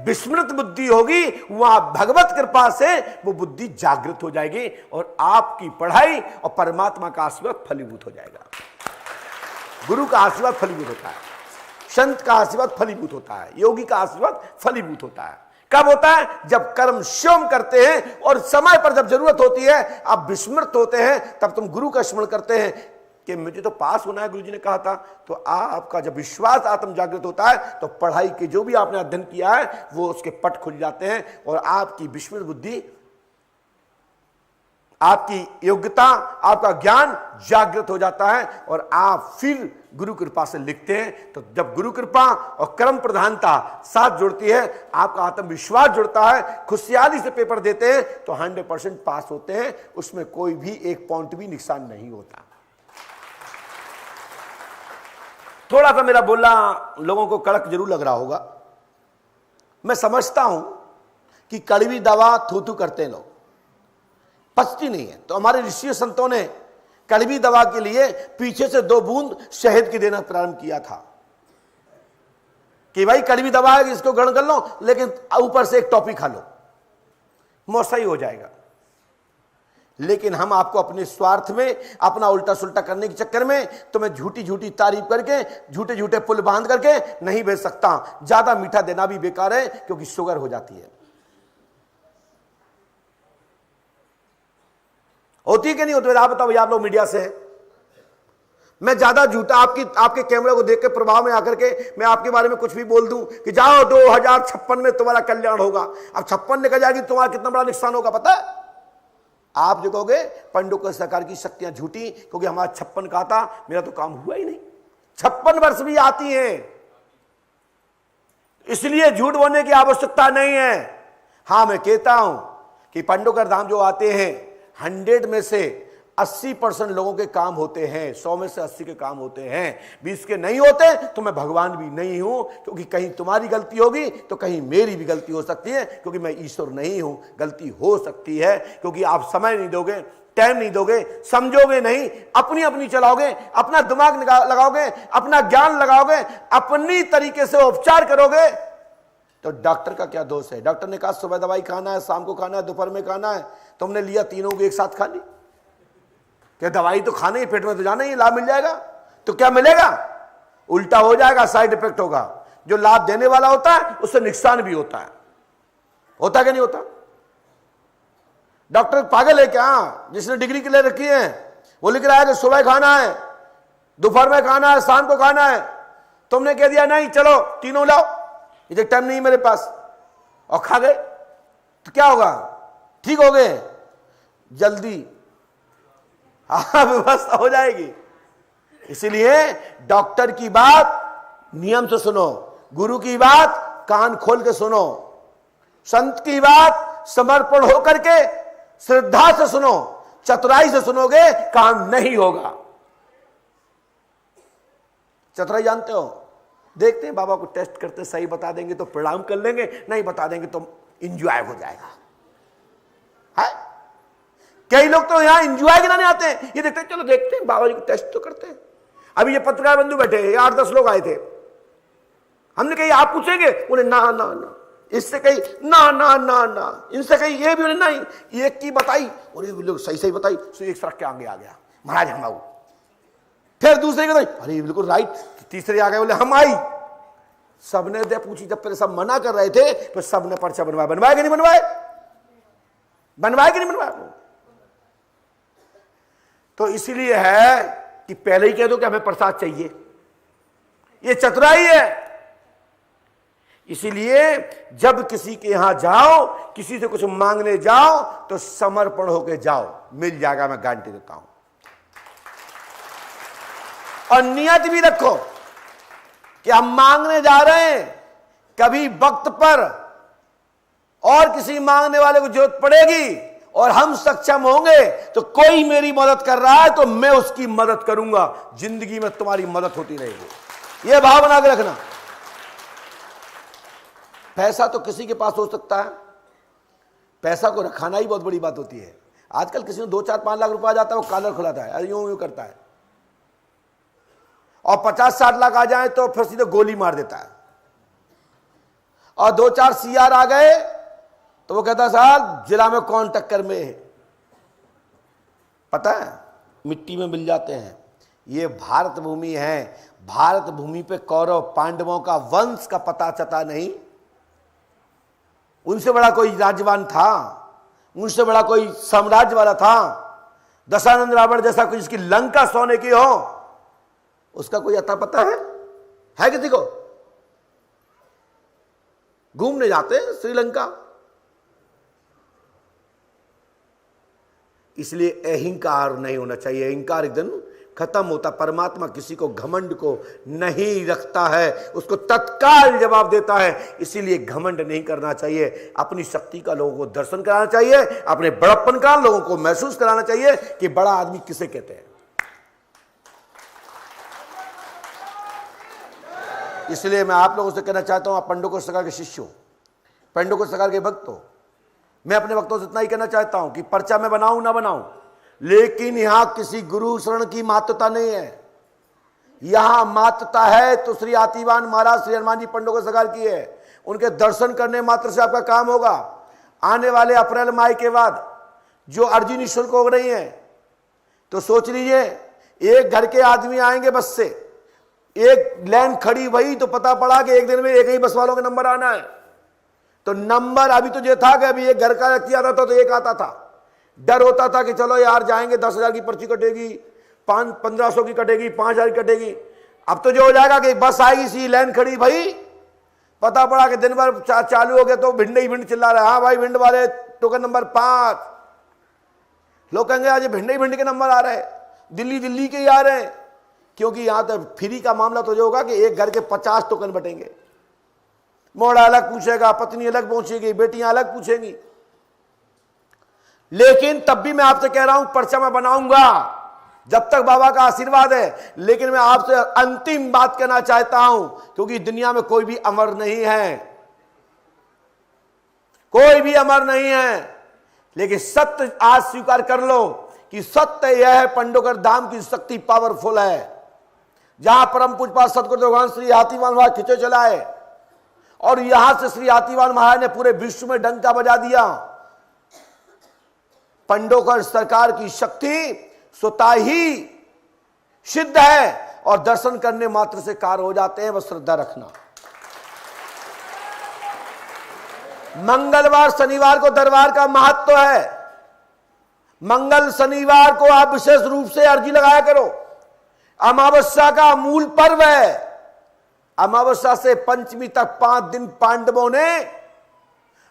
विस्मृत बुद्धि होगी, वहां भगवत कृपा से वो बुद्धि जागृत हो जाएगी और आपकी पढ़ाई और परमात्मा का आशीर्वाद फलीभूत हो जाएगा। गुरु का आशीर्वाद फलीभूत होता है, संत का आशीर्वाद फलीभूत होता है, योगी का आशीर्वाद फलीभूत होता है। कब होता है? जब कर्म स्वयं करते हैं और समय पर जब जरूरत होती है, आप विस्मृत होते हैं, तब तुम गुरु का स्मरण करते हैं कि मुझे तो पास होना है, गुरुजी ने कहा था। तो आपका जब विश्वास आत्म जागृत होता है तो पढ़ाई के जो भी आपने अध्ययन किया है वो उसके पट खुल जाते हैं और आपकी विस्मृत बुद्धि, आपकी योग्यता, आपका ज्ञान जागृत हो जाता है और आप फिर गुरु कृपा से लिखते हैं। तो जब गुरु कृपा और कर्म प्रधानता साथ जुड़ती है, आपका आत्मविश्वास जुड़ता है, खुशहाली से पेपर देते हैं तो 100% पास होते हैं, उसमें कोई भी एक पॉइंट भी नुकसान नहीं होता। थोड़ा सा मेरा बोलना लोगों को कड़क जरूर लग रहा होगा, मैं समझता हूं कि कड़वी दवा थू करते हैं लोग, पचती नहीं है। तो हमारे ऋषि संतों ने कड़वी दवा के लिए पीछे से 2 बूंद शहद की देना प्रारंभ किया था कि भाई कड़वी दवा है, इसको ग्रहण कर लो, लेकिन ऊपर से एक टॉफी खा लो, मौसा ही हो जाएगा। लेकिन हम आपको अपने स्वार्थ में, अपना उल्टा सुल्टा करने के चक्कर में तुम्हें झूठी झूठी तारीफ करके, झूठे झूठे पुल बांध करके नहीं भेज सकता। ज्यादा मीठा देना भी बेकार है क्योंकि शुगर हो जाती है। होती है कि नहीं होती? आप बताओ भैया, आप लोग मीडिया से हैं, मैं ज्यादा झूठा आपके कैमरे को देख के प्रभाव में आकर के मैं आपके बारे में कुछ भी बोल दूं कि जाओ 2056 में तुम्हारा कल्याण होगा। अब 56 निकल जाएगी, तुम्हारा कितना बड़ा नुकसान होगा पता है? आप जो कहोगे पंडुका सरकार की शक्तियां झूठी, क्योंकि हमारा 56 कहा था, मेरा तो काम हुआ ही नहीं। 56 वर्ष भी आती हैं, इसलिए झूठ बोलने की आवश्यकता नहीं है। हां, मैं कहता हूं कि पंडुकर धाम जो आते हैं, 100 में से 80% लोगों के काम होते हैं, 100 में से 80 के काम होते हैं, 20 के नहीं होते तो मैं भगवान भी नहीं हूं, क्योंकि कहीं तुम्हारी गलती होगी तो कहीं मेरी भी गलती हो सकती है, क्योंकि मैं ईश्वर नहीं हूं। गलती हो सकती है क्योंकि आप समय नहीं दोगे, टाइम नहीं दोगे, समझोगे नहीं, अपनी अपनी चलाओगे, अपना दिमाग लगाओगे, अपना ज्ञान लगाओगे, अपनी तरीके से उपचार करोगे, तो डॉक्टर का क्या दोष है? डॉक्टर ने कहा सुबह दवाई खाना है, शाम को खाना है, दोपहर में खाना है, तुमने लिया तीनों को एक साथ खा ली। क्या दवाई तो खाने ही, पेट में तो जाना ही, लाभ मिल जाएगा, तो क्या मिलेगा? उल्टा हो जाएगा, साइड इफेक्ट होगा। जो लाभ देने वाला होता है उससे नुकसान भी होता है। होता कि नहीं होता? डॉक्टर पागल है क्या? जिसने डिग्री के लिए रखी है वो लिख रहा है कि सुबह खाना है, दोपहर में खाना है, शाम को खाना है, तुमने कह दिया नहीं चलो तीनों लाओ, ये टाइम नहीं मेरे पास, और खा गए, तो क्या होगा? ठीक हो गए, जल्दी व्यवस्था हो जाएगी। इसीलिए डॉक्टर की बात नियम से सुनो, गुरु की बात कान खोल के सुनो, संत की बात समर्पण होकर के श्रद्धा से सुनो। चतुराई से सुनोगे काम नहीं होगा। चतुराई जानते हो? देखते हैं बाबा को टेस्ट करते, सही बता देंगे तो प्रणाम कर लेंगे, नहीं बता देंगे तो एंजॉय हो जाएगा। है। कई लोग तो यहां एंजॉय कराने आते हैं, ये देखते हैं चलो देखते हैं बाबा जी को टेस्ट तो करते हैं। अभी ये पत्रकार बंधु बैठे हैं, 8-10 लोग आए थे, हमने कही आप पूछेंगे, बोले ना ना ना, इससे कही ना ना ना ना, इनसे कही ये भी बोले नहीं, एक की बताई और ये लोग सही सही बताई, तो एक सड़क के आगे आ गया महाराज हम आओ, फिर दूसरे की बताई अरे बिल्कुल राइट, तीसरे आ गए बोले हम आई, सबने दे पूछी, जब पहले सब मना कर रहे थे तो सबने पर्चा बनवाया, बनवाया कि नहीं बनवाए, बनवाया कि नहीं बनवाया। तो इसीलिए है कि पहले ही कह दो कि हमें प्रसाद चाहिए, ये चतुराई है। इसीलिए जब किसी के यहां जाओ, किसी से कुछ मांगने जाओ तो समर्पण होकर जाओ, मिल जाएगा, मैं गारंटी देता हूं। और नियत भी रखो कि हम मांगने जा रहे हैं, कभी वक्त पर और किसी मांगने वाले को जरूरत पड़ेगी और हम सक्षम होंगे तो कोई मेरी मदद कर रहा है तो मैं उसकी मदद करूंगा, जिंदगी में तुम्हारी मदद होती रहेगी। यह भाव बना के रखना। पैसा तो किसी के पास हो सकता है, पैसा को रखाना ही बहुत बड़ी बात होती है। आजकल किसी में 2-4-5 लाख रुपया जाता है, वो कॉलर खुलाता है, अरे यूं यूं करता है, और 50-60 लाख आ जाए तो फिर सीधे गोली मार देता है, और 2-4 CR आ गए तो वो कहता है साहब जिला में कौन टक्कर में है, पता है मिट्टी में मिल जाते हैं। ये भारत भूमि है, भारत भूमि पे कौरव पांडवों का वंश का पता चता नहीं, उनसे बड़ा कोई राजवान था, उनसे बड़ा कोई साम्राज्य वाला था, दशानंद रावण जैसा कोई जिसकी लंका सोने की हो, उसका कोई अता पता है किसी को? घूमने जाते हैं श्रीलंका। इसलिए अहंकार नहीं होना चाहिए, अहंकार एक दिन खत्म होता। परमात्मा किसी को घमंड को नहीं रखता है, उसको तत्काल जवाब देता है। इसीलिए घमंड नहीं करना चाहिए, अपनी शक्ति का लोगों को दर्शन कराना चाहिए, अपने बड़प्पन का लोगों को महसूस कराना चाहिए कि बड़ा आदमी किसे कहते हैं। इसलिए मैं आप लोगों से कहना चाहता हूं, आप पंडोको सरकार के शिष्य हो, पंडोको सरकार के भक्त हो, मैं अपने भक्तों से इतना ही कहना चाहता हूं कि पर्चा में बनाऊं ना बनाऊं, लेकिन यहां किसी गुरु शरण की महत्वता नहीं है। यहां महत्वता है तो श्री आतिवान महाराज श्री हनुमान जी पंडोको सरकार की है। उनके दर्शन करने मात्र से आपका काम होगा। आने वाले अप्रैल माह के बाद जो अर्जी निःशुल्क हो रही है, तो सोच लीजिए एक घर के आदमी आएंगे बस से, एक लाइन खड़ी भई तो पता पड़ा कि एक दिन में एक ही बस वालों का नंबर आना है। तो नंबर अभी तो ये था कि अभी एक घर का व्यक्ति आता था तो एक आता था, डर होता था कि चलो यार जाएंगे 10,000 की पर्ची कटेगी, 1500 की कटेगी, 5,000 की कटेगी। अब तो जो हो जाएगा कि बस आएगी सी लाइन खड़ी भाई, पता पड़ा कि दिन भर चालू हो गया तो भिंड ही भिंड चिल्ला रहा है, हाँ भाई भिंड वाले टोकन नंबर 5। लोग कहेंगे आज भिंड ही भिंड के नंबर आ रहे हैं, दिल्ली के ही आ रहे हैं, क्योंकि यहां तो फ्री का मामला तो जो होगा कि एक घर के 50 टोकन बटेंगे। मोड़ा अलग पूछेगा, पत्नी अलग पहुंचेगी, बेटियां अलग पूछेंगी। लेकिन तब भी मैं आपसे कह रहा हूं पर्चा मैं बनाऊंगा जब तक बाबा का आशीर्वाद है। लेकिन मैं आपसे अंतिम बात कहना चाहता हूं, क्योंकि दुनिया में कोई भी अमर नहीं है, कोई भी अमर नहीं है। लेकिन सत्य आज स्वीकार कर लो कि सत्य यह है, पंडोकर धाम की शक्ति पावरफुल है। जहां परम पूज्य सतगुरु भगवान श्री हाथीवान महाराज खिंचे चलाए, और यहां से श्री हाथीवान महाराज ने पूरे विश्व में डंका बजा दिया। पंडोकर सरकार की शक्ति स्वतः ही सिद्ध है, और दर्शन करने मात्र से कार्य हो जाते हैं, बस श्रद्धा रखना। मंगलवार शनिवार को दरबार का महत्व है। मंगल शनिवार को आप विशेष रूप से अर्जी लगाया करो। अमावस्या का मूल पर्व है। अमावस्या से पंचमी तक 5 दिन पांडवों ने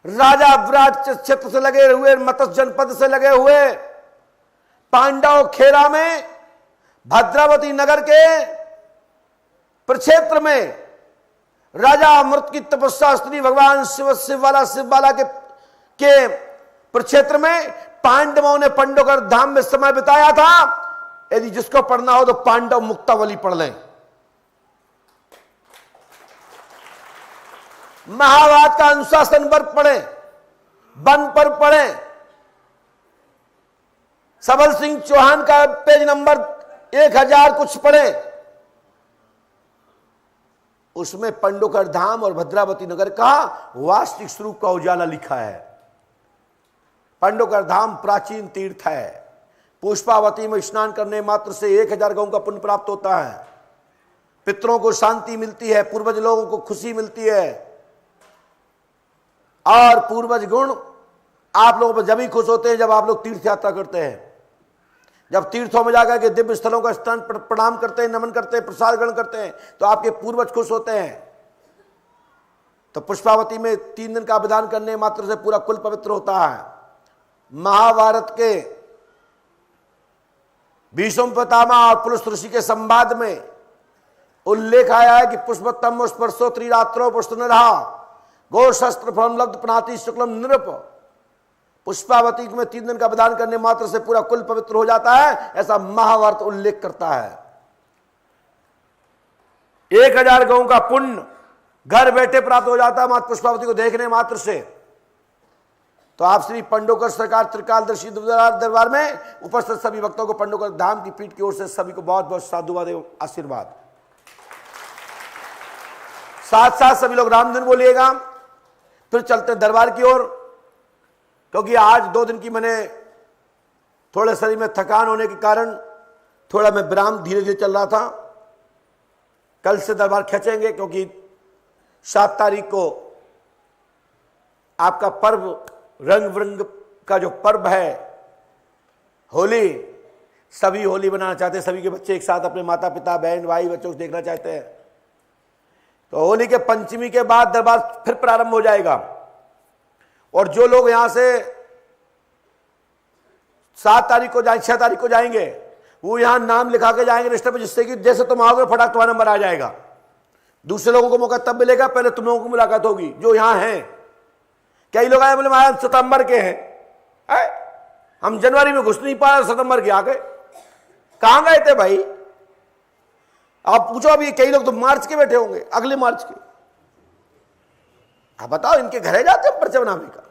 राजा विराट क्षेत्र से लगे हुए, मत्स्य जनपद से लगे हुए पांडव खेरा में, भद्रावती नगर के प्रक्षेत्र में राजा अमृत की तपस्या स्त्री भगवान शिवबाला के प्रक्षेत्र में पांडवों ने पंडोकर धाम में समय बिताया था। यदि जिसको पढ़ना हो तो पांडव मुक्तावली पढ़ लें, महाभारत का अनुशासन पर्व पढ़ें, वन पर्व पढ़ें, सबल सिंह चौहान का पेज नंबर 1000 कुछ पढ़े, उसमें पंडोकर धाम और भद्रावती नगर का वास्तविक स्वरूप का उजाला लिखा है। पंडोकर धाम प्राचीन तीर्थ है। पुष्पावती में स्नान करने मात्र से 1000 गौ का पुण्य प्राप्त होता है। पितरों को शांति मिलती है, पूर्वज लोगों को खुशी मिलती है, और पूर्वज गुण आप लोगों पर जब ही खुश होते हैं जब आप लोग तीर्थ यात्रा करते हैं। जब तीर्थों में जाकर के दिव्य स्थलों का स्थान प्रणाम करते हैं, नमन करते हैं, प्रसाद ग्रहण करते हैं, तो आपके पूर्वज खुश होते हैं। तो पुष्पावती में 3 दिन का विधान करने मात्र से पूरा कुल पवित्र होता है। महाभारत के भीष्म पितामह और पुलुस ऋषि के संवाद में उल्लेख आया है कि पुष्पतम स्पर्शो त्रिरात्रो पुष्पनरहा गो शस्त्र फलम लब्ध पनाति शुक्लम नृप। पुष्पावती में 3 दिन का विधान करने मात्र से पूरा कुल पवित्र हो जाता है, ऐसा महाभारत उल्लेख करता है। 1000 गौ का पुण्य घर बैठे प्राप्त हो जाता है मात्र पुष्पावती को देखने मात्र से। तो आप श्री पंडोकर सरकार त्रिकालदर्शी दरबार में उपस्थित सभी भक्तों को पंडोकर धाम की पीठ की ओर से सभी को बहुत बहुत साधुवाद एवं आशीर्वाद। साथ साथ सभी लोग रामधन बोलिएगा। फिर चलते हैं दरबार की ओर, क्योंकि आज 2 दिन की मैंने थोड़े शरीर में थकान होने के कारण थोड़ा मैं विराम धीरे धीरे चल रहा था। कल से दरबार खींचेंगे, क्योंकि 7 तारीख को आपका पर्व रंग बिरंग का जो पर्व है होली, सभी होली बनाना चाहते हैं, सभी के बच्चे एक साथ अपने माता पिता बहन भाई बच्चों को देखना चाहते हैं। तो होली के पंचमी के बाद दरबार फिर प्रारंभ हो जाएगा, और जो लोग यहां से 7 तारीख को जाए 6 तारीख को जाएंगे, वो यहां नाम लिखा के जाएंगे रजिस्टर पर, जिससे कि जैसे तुम आओगे फटाक तुम्हारा नंबर आ जाएगा। दूसरे लोगों को मौका तब मिलेगा, पहले तुम लोगों को मुलाकात होगी जो यहां हैं। कई लोग आए बोले मैं सितंबर के हैं, हम जनवरी में घुस नहीं पाए, सितंबर के आ गए। कहां गए थे भाई? आप पूछो, अभी कई लोग तो मार्च के बैठे होंगे, अगले मार्च के। आप बताओ, इनके घरे जाते हैं पर्चा बनाने का,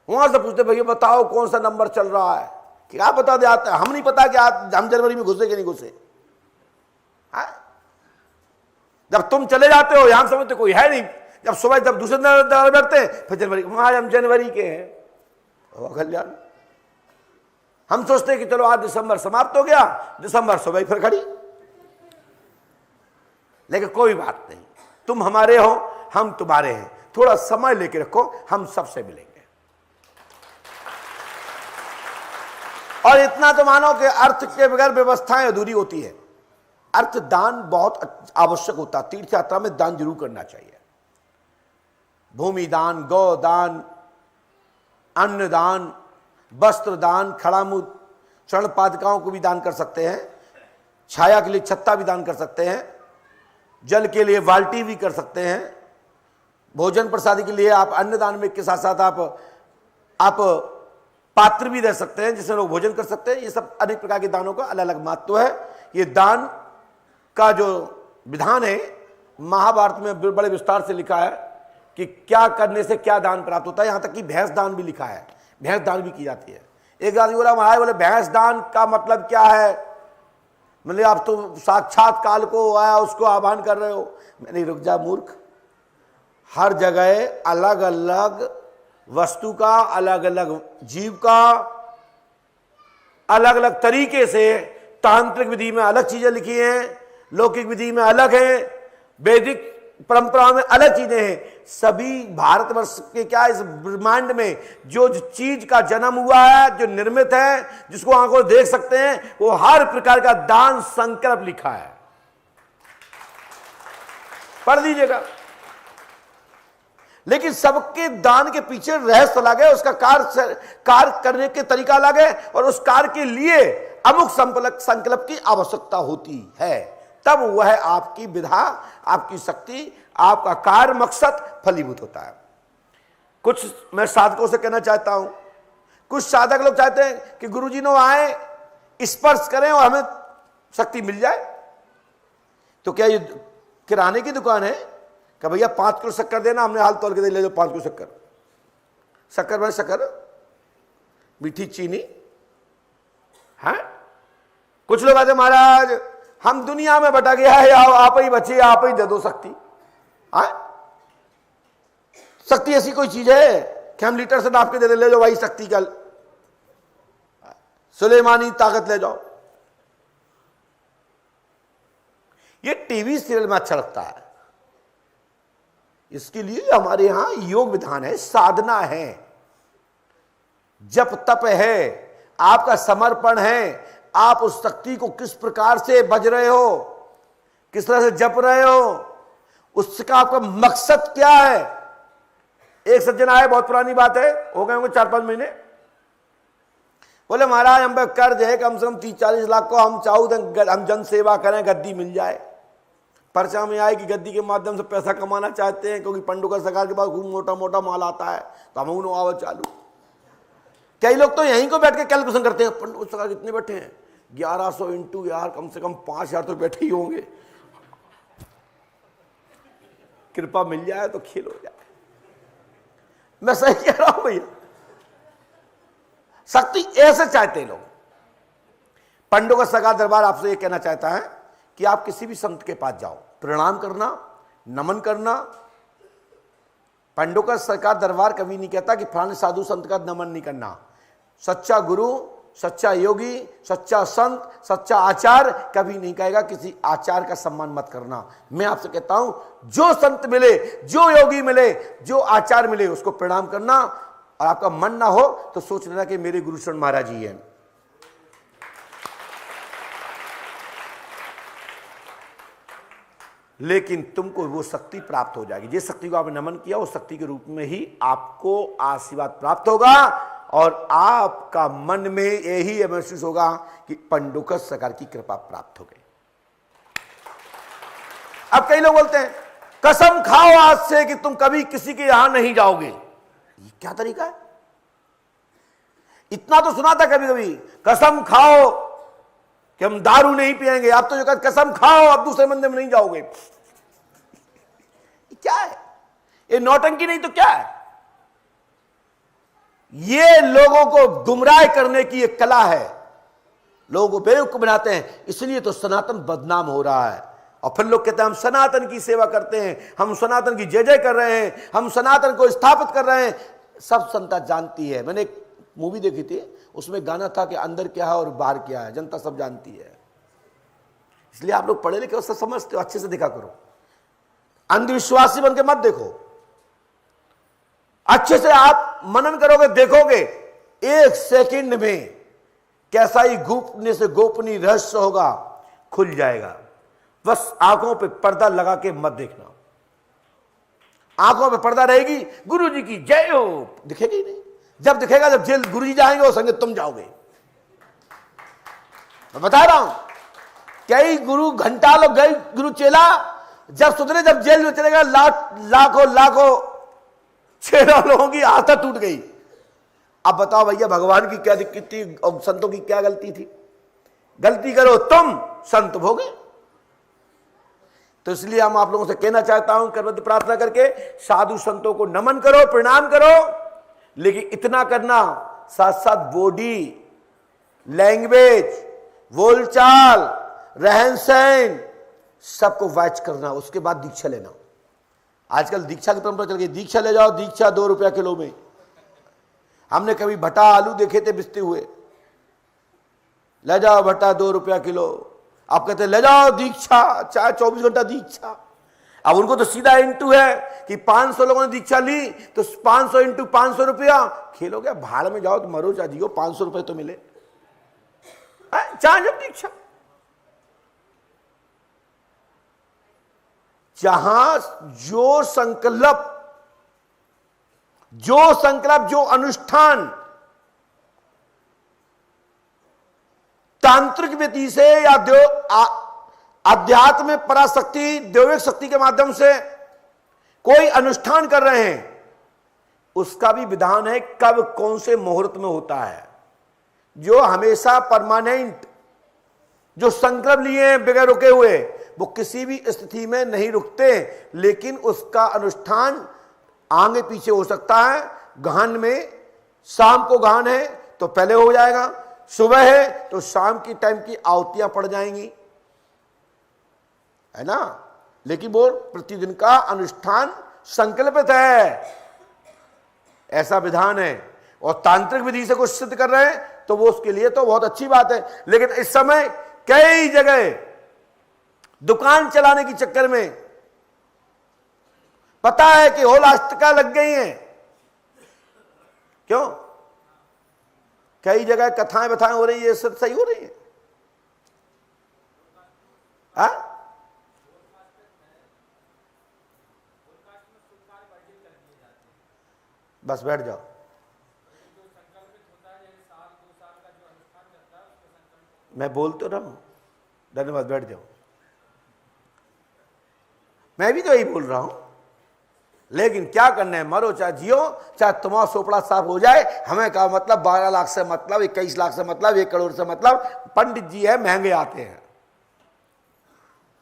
वहां से पूछते भैया बताओ कौन सा नंबर चल रहा है, क्या बता दे आता है। हम नहीं पता कि हम जनवरी में घुसे कि नहीं घुसे। जब तुम चले जाते हो यहां समझते कोई है नहीं, जब सुबह जब दूसरे दिन बैठते हैं फिर जनवरी, आज हम जनवरी के हैं कल्याण। हम सोचते हैं कि चलो आज दिसंबर समाप्त हो गया, दिसंबर सुबह फिर खड़ी। लेकिन कोई बात नहीं, तुम हमारे हो हम तुम्हारे हैं, थोड़ा समय लेके रखो, हम सबसे मिलेंगे। और इतना तो मानो कि अर्थ के बगैर व्यवस्थाएं अधूरी होती है। अर्थ दान बहुत आवश्यक होता है, तीर्थ यात्रा में दान जरूर करना चाहिए। भूमि दान, गौ दान, अन्न दान, वस्त्र दान, खड़ामूल स्वर्ण पादुकाओं को भी दान कर सकते हैं, छाया के लिए छत्ता भी दान कर सकते हैं, जल के लिए बाल्टी भी कर सकते हैं, भोजन प्रसादी के लिए आप अन्न दान में के साथ साथ आप पात्र भी दे सकते हैं जिससे लोग भोजन कर सकते हैं। ये सब अनेक प्रकार के दानों का अलग अलग महत्व है। ये दान का जो विधान है महाभारत में बड़े विस्तार से लिखा है कि क्या करने से क्या दान प्राप्त होता है। यहां तक कि भैंस दान भी लिखा है, भैंस दान भी की जाती है। एक आदमी बोला महाराज बोले भैंस दान का मतलब क्या है, मतलब आप तो साक्षात काल को आया उसको आह्वान कर रहे हो। मैंने रुक जा मूर्ख, हर जगह अलग अलग वस्तु का, अलग अलग जीव का, अलग अलग तरीके से तांत्रिक विधि में अलग चीजें लिखी हैं, लौकिक विधि में अलग है, वैदिक परंपरा में अलग चीजें हैं। सभी भारतवर्ष के क्या इस ब्रह्मांड में जो चीज का जन्म हुआ है, जो निर्मित है, जिसको आंखों देख सकते हैं, वो हर प्रकार का दान संकल्प लिखा है। पढ़ लीजिएगा। लेकिन सबके दान के पीछे रहस्य अलग है, उसका कार्य करने के तरीका अलग है, और उस कार्य के लिए अमुक संकल्प की आवश्यकता होती है, तब वह आपकी विधा, आपकी शक्ति, आपका कार्य मकसद फलीभूत होता है। कुछ मैं साधकों से कहना चाहता हूं, कुछ साधक लोग चाहते हैं कि गुरुजी नो आए, स्पर्श करें और हमें शक्ति मिल जाए। तो क्या ये किराने की दुकान है कि भैया 5 किलो शक्कर देना, हमने हाल तोल के दे ले लो 5 किलो शक्कर। शक्कर भाई शक्कर, मीठी चीनी है। कुछ लोग आते महाराज हम दुनिया में बटा गया है, आप ही बचे, आप ही दे दो शक्ति। शक्ति ऐसी कोई चीज है कि हम लीटर से नाप के दे दे, ले जाओ भाई शक्ति का सुलेमानी ताकत ले जाओ। ये टीवी सीरियल में अच्छा लगता है, इसके लिए हमारे यहां योग विधान है, साधना है, जप तप है, आपका समर्पण है। आप उस शक्ति को किस प्रकार से बज रहे हो, किस तरह से जप रहे हो, उसका आपका मकसद क्या है। एक सज्जन आए, बहुत पुरानी बात है, हो गए होंगे 4-5 महीने, बोले महाराज हम पे कर्ज है कम से कम 30-40 लाख को, हम चाहू तो हम जन सेवा करें, गद्दी मिल जाए। पर्चा में आए कि गद्दी के माध्यम से पैसा कमाना चाहते हैं, क्योंकि पंडुका सरकार के पास खूब मोटा मोटा माल आता है, तो हम उन्होंने आवाज चालू। कई लोग तो यहीं को बैठ के कैलकुलेशन करते हैं, पंडुका सरकार कितने बैठे हैं, 1100 इंटू यार कम से कम 5000 तो बैठे ही होंगे, कृपा मिल जाए तो खेल हो जाए। मैं सही कह रहा हूं भैया, शक्ति ऐसे चाहते हैं लोग। पंडुका सरकार दरबार आपसे यह कहना चाहता है कि आप किसी भी संत के पास जाओ, प्रणाम करना, नमन करना। पंडुका सरकार दरबार कभी नहीं कहता कि फलाने साधु संत का नमन नहीं करना। सच्चा गुरु, सच्चा योगी, सच्चा संत, सच्चा आचार कभी नहीं कहेगा किसी आचार का सम्मान मत करना। मैं आपसे कहता हूं जो संत मिले, जो योगी मिले, जो आचार मिले, उसको प्रणाम करना। और आपका मन ना हो तो सोच लेना कि मेरे गुरुशरण महाराज जी हैं। लेकिन तुमको वो शक्ति प्राप्त हो जाएगी, जिस शक्ति को आपने नमन किया उस शक्ति के रूप में ही आपको आशीर्वाद प्राप्त होगा, और आपका मन में यही महसूस होगा कि पंडुका सरकार की कृपा प्राप्त हो गई। अब कई लोग बोलते हैं कसम खाओ आज से कि तुम कभी किसी के यहां नहीं जाओगे। ये क्या तरीका है? इतना तो सुना था कभी कभी, कसम खाओ कि हम दारू नहीं पिएंगे। आप तो जो कहते कसम खाओ आप दूसरे मंदिर में नहीं जाओगे। क्या है ये? नौटंकी नहीं तो क्या है? ये लोगों को गुमराह करने की एक कला है, लोगों को बेवकूफ बनाते हैं, इसलिए तो सनातन बदनाम हो रहा है। और फिर लोग कहते हैं हम सनातन की सेवा करते हैं, हम सनातन की जय जय कर रहे हैं, हम सनातन को स्थापित कर रहे हैं। सब जनता जानती है। मैंने एक मूवी देखी थी, उसमें गाना था कि अंदर क्या है और बाहर क्या है, जनता सब जानती है। इसलिए आप लोग पढ़े लिखे उससे समझते हो, अच्छे से देखा करो, अंधविश्वासी बन के मत देखो। अच्छे से आप मनन करोगे, देखोगे एक सेकंड में कैसा ही गोपनीय से गोपनीय रहस्य होगा, खुल जाएगा। बस आंखों पे पर्दा लगा के मत देखना। आंखों पे पर्दा रहेगी, गुरुजी की जय हो, दिखेगी ही नहीं। जब दिखेगा जब जेल गुरुजी जाएंगे और संगे तुम जाओगे। मैं बता रहा हूं, कई गुरु घंटा लोग गए, गुरु चेला जब सुधरे, जब जेल में चलेगा लाखों चेला लोगों की आस्था टूट गई। अब बताओ भैया भगवान की क्या दिक्कत थी और संतों की क्या गलती थी? गलती करो तुम, संत भोगे। तो इसलिए हम आप लोगों से कहना चाहता हूं, करवत प्रार्थना करके साधु संतों को नमन करो, प्रणाम करो, लेकिन इतना करना साथ साथ बॉडी लैंग्वेज, बोलचाल, रहन सहन सबको वॉच करना, उसके बाद दीक्षा लेना। आजकल दीक्षा की परंपरा चल गई, दीक्षा ले जाओ, दीक्षा 2 रुपया किलो में। हमने कभी भट्टा आलू देखे थे बिस्ते हुए, ले जाओ भट्टा 2 रुपया किलो। आप कहते ले जाओ दीक्षा, चाहे 24 घंटा दीक्षा। अब उनको तो सीधा इंटू है कि 500 लोगों ने दीक्षा ली तो 500 इंटू 500 रुपया। खेल हो गया, भाड़ में जाओ तो मरो चाहे जियो, 500 रुपए तो मिले, चाहे जब दीक्षा। जहां जो संकल्प, जो अनुष्ठान तांत्रिक विधि से या अध्यात्म में पराशक्ति, दैविक शक्ति के माध्यम से कोई अनुष्ठान कर रहे हैं, उसका भी विधान है कब कौन से मुहूर्त में होता है। जो हमेशा परमानेंट, जो संकल्प लिए हैं बगैर रुके हुए, वो किसी भी स्थिति में नहीं रुकते, लेकिन उसका अनुष्ठान आगे पीछे हो सकता है। गहन में शाम को गहन है तो पहले हो जाएगा, सुबह है तो शाम की टाइम की आहुतियां पड़ जाएंगी, है ना। लेकिन वो प्रतिदिन का अनुष्ठान संकल्पित है, ऐसा विधान है। और तांत्रिक विधि से कुछ सिद्ध कर रहे हैं तो वो उसके लिए तो बहुत अच्छी बात है। लेकिन इस समय कई जगह दुकान चलाने के चक्कर में पता है कि होलाष्टका लग गई हैं, क्यों? कई जगह कथाएं बथाएं हो रही है, सब सही हो रही है। बस बैठ जाओ। मैं बोल तो रहा हूं, धन्यवाद, बैठ जाओ। मैं भी तो यही बोल रहा हूं, लेकिन क्या करना है, मरो चाहे जियो, चाहे तुम्हारा सोपड़ा साफ हो जाए, हमें क्या मतलब 12 लाख से मतलब, 21 लाख से मतलब, 1 करोड़ से मतलब। पंडित जी है महंगे आते हैं,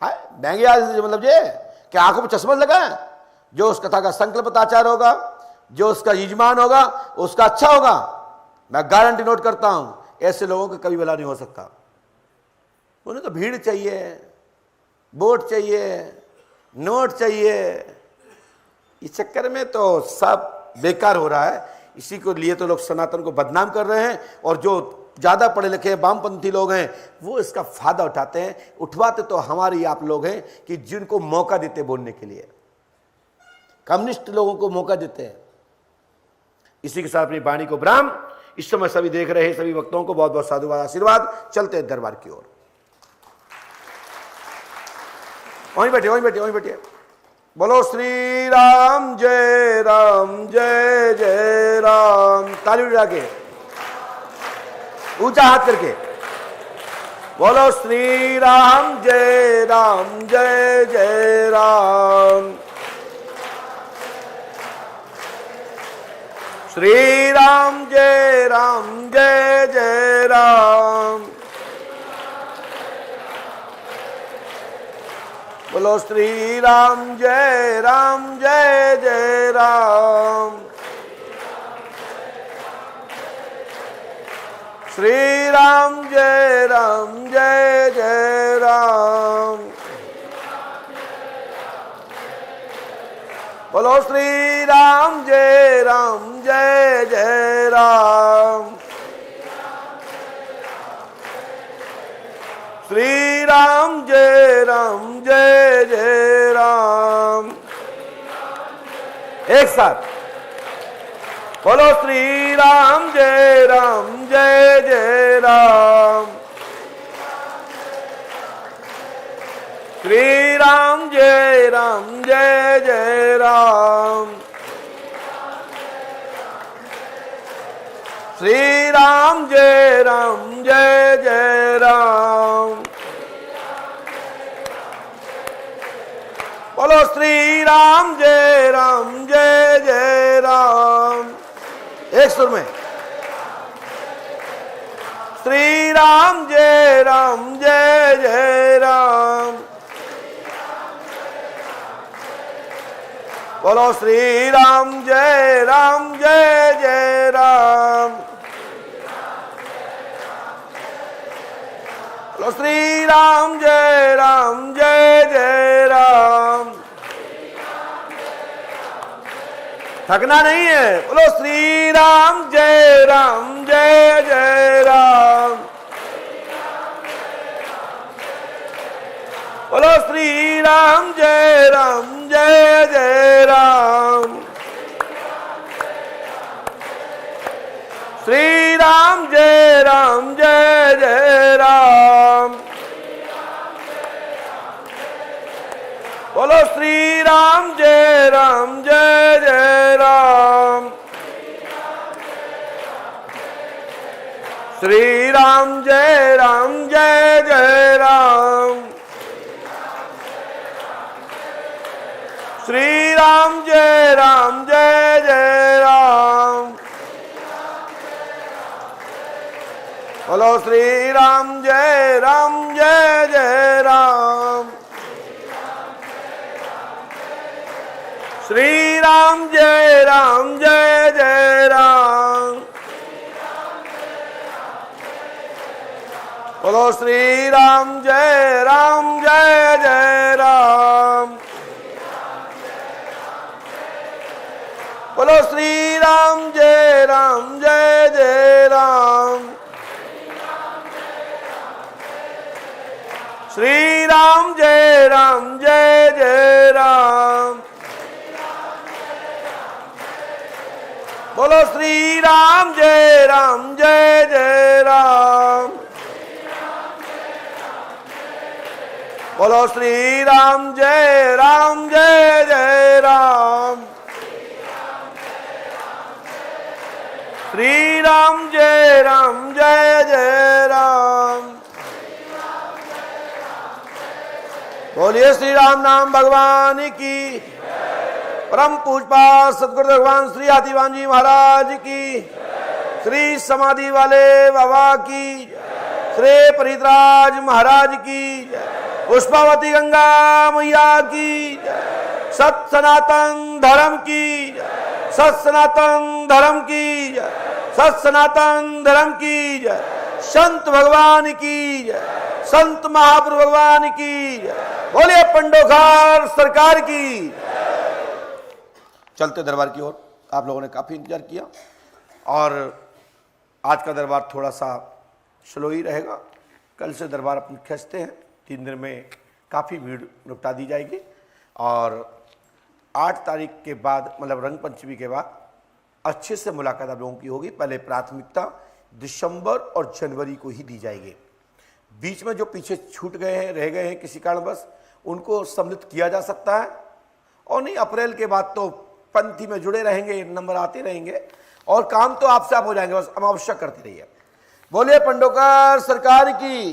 महंगे आते से मतलब ये क्या आंखों में चश्मा लगा है? जो उस कथा का संकल्प आचार होगा, जो उसका यजमान होगा, उसका अच्छा होगा। मैं गारंटी नोट करता हूं, ऐसे लोगों का कभी भला नहीं हो सकता। उन्हें तो भीड़ चाहिए, वोट चाहिए, नोट चाहिए, इस चक्कर में तो सब बेकार हो रहा है। इसी को लिए तो लोग सनातन को बदनाम कर रहे हैं, और जो ज्यादा पढ़े लिखे वामपंथी लोग हैं वो इसका फायदा उठाते हैं। उठवाते तो हमारे आप लोग हैं कि जिनको मौका देते बोलने के लिए, कम्युनिस्ट लोगों को मौका देते हैं। इसी के साथ अपनी वाणी को विराम। इस समय सभी देख रहे हैं सभी वक्ताओं को बहुत बहुत साधुवाद, आशीर्वाद। चलते हैं दरबार की ओर। वहीं बैठे, वहीं बैठे, वहीं बैठे। बोलो श्री राम जय राम, जय जय राम। ताली उठा के, ऊंचा हाथ करके बोलो श्री राम जय राम, जय जय राम। श्री राम जय राम, जय जय राम। बोलो श्री राम जय राम, जय जय राम। श्री राम जय राम, जय जय राम। बोलो श्री राम जय राम, जय जय राम। श्री राम जय राम, जय जय राम। एक साथ बोलो श्री राम जय राम, जय जय राम। श्री राम जय राम, जय जय राम। श्री राम जय राम, जय जय राम। बोलो श्री राम जय राम, जय जय राम। एक सुर में श्री राम जय राम, जय जय राम। बोलो श्री राम जय राम, जय जय राम। बोलो श्री राम जय राम, जय जय राम। थकना नहीं है, बोलो श्री राम जय राम, जय जय राम। बोलो श्री राम जय राम, जय जय राम। श्री राम जय राम, जय जय राम। बोलो श्री राम जय राम, जय जय राम। श्री राम जय राम, जय जय राम। श्री राम जय राम, जय जय राम। बोलो श्री राम जय राम, जय जय राम। श्री राम जय राम, जय जय राम। बोलो श्री राम जय जय राम। बोलो श्री राम जय जय राम। श्री राम जय जय राम। बोलो श्री राम जय जय राम। बोलो श्री राम जय जय राम। श्री राम जय जय राम। बोलिए श्री राम नाम भगवान की। परम पूजपा सतगुरु भगवान श्री हाथीवान जी महाराज की। श्री समाधि वाले बाबा की। श्री परित्राज महाराज की। पुष्पावती गंगा मैया की। सत सनातन धर्म की। सत सनातन धर्म की। सत सनातन धर्म की। संत भगवान की। संत महाप्रभु भगवान की। बोलिए पंडोखार सरकार की। चलते दरबार की ओर। आप लोगों ने काफी इंतजार किया और आज का दरबार थोड़ा सा स्लो ही रहेगा। कल से दरबार अपन खींचते हैं। 3 दिन में काफ़ी भीड़ निपटा दी जाएगी और 8 तारीख के बाद मतलब रंग पंचमी के बाद अच्छे से मुलाकात आप लोगों की होगी। पहले प्राथमिकता दिसंबर और जनवरी को ही दी जाएगी। बीच में जो पीछे छूट गए हैं, रह गए हैं किसी कारणवश, उनको सम्मिलित किया जा सकता है और नहीं अप्रैल के बाद तो पंथी में जुड़े रहेंगे, नंबर आते रहेंगे और काम तो आपसे आप हो जाएंगे। बस हम आवश्यक करते रहिए। बोलिए पंडोकर सरकार की।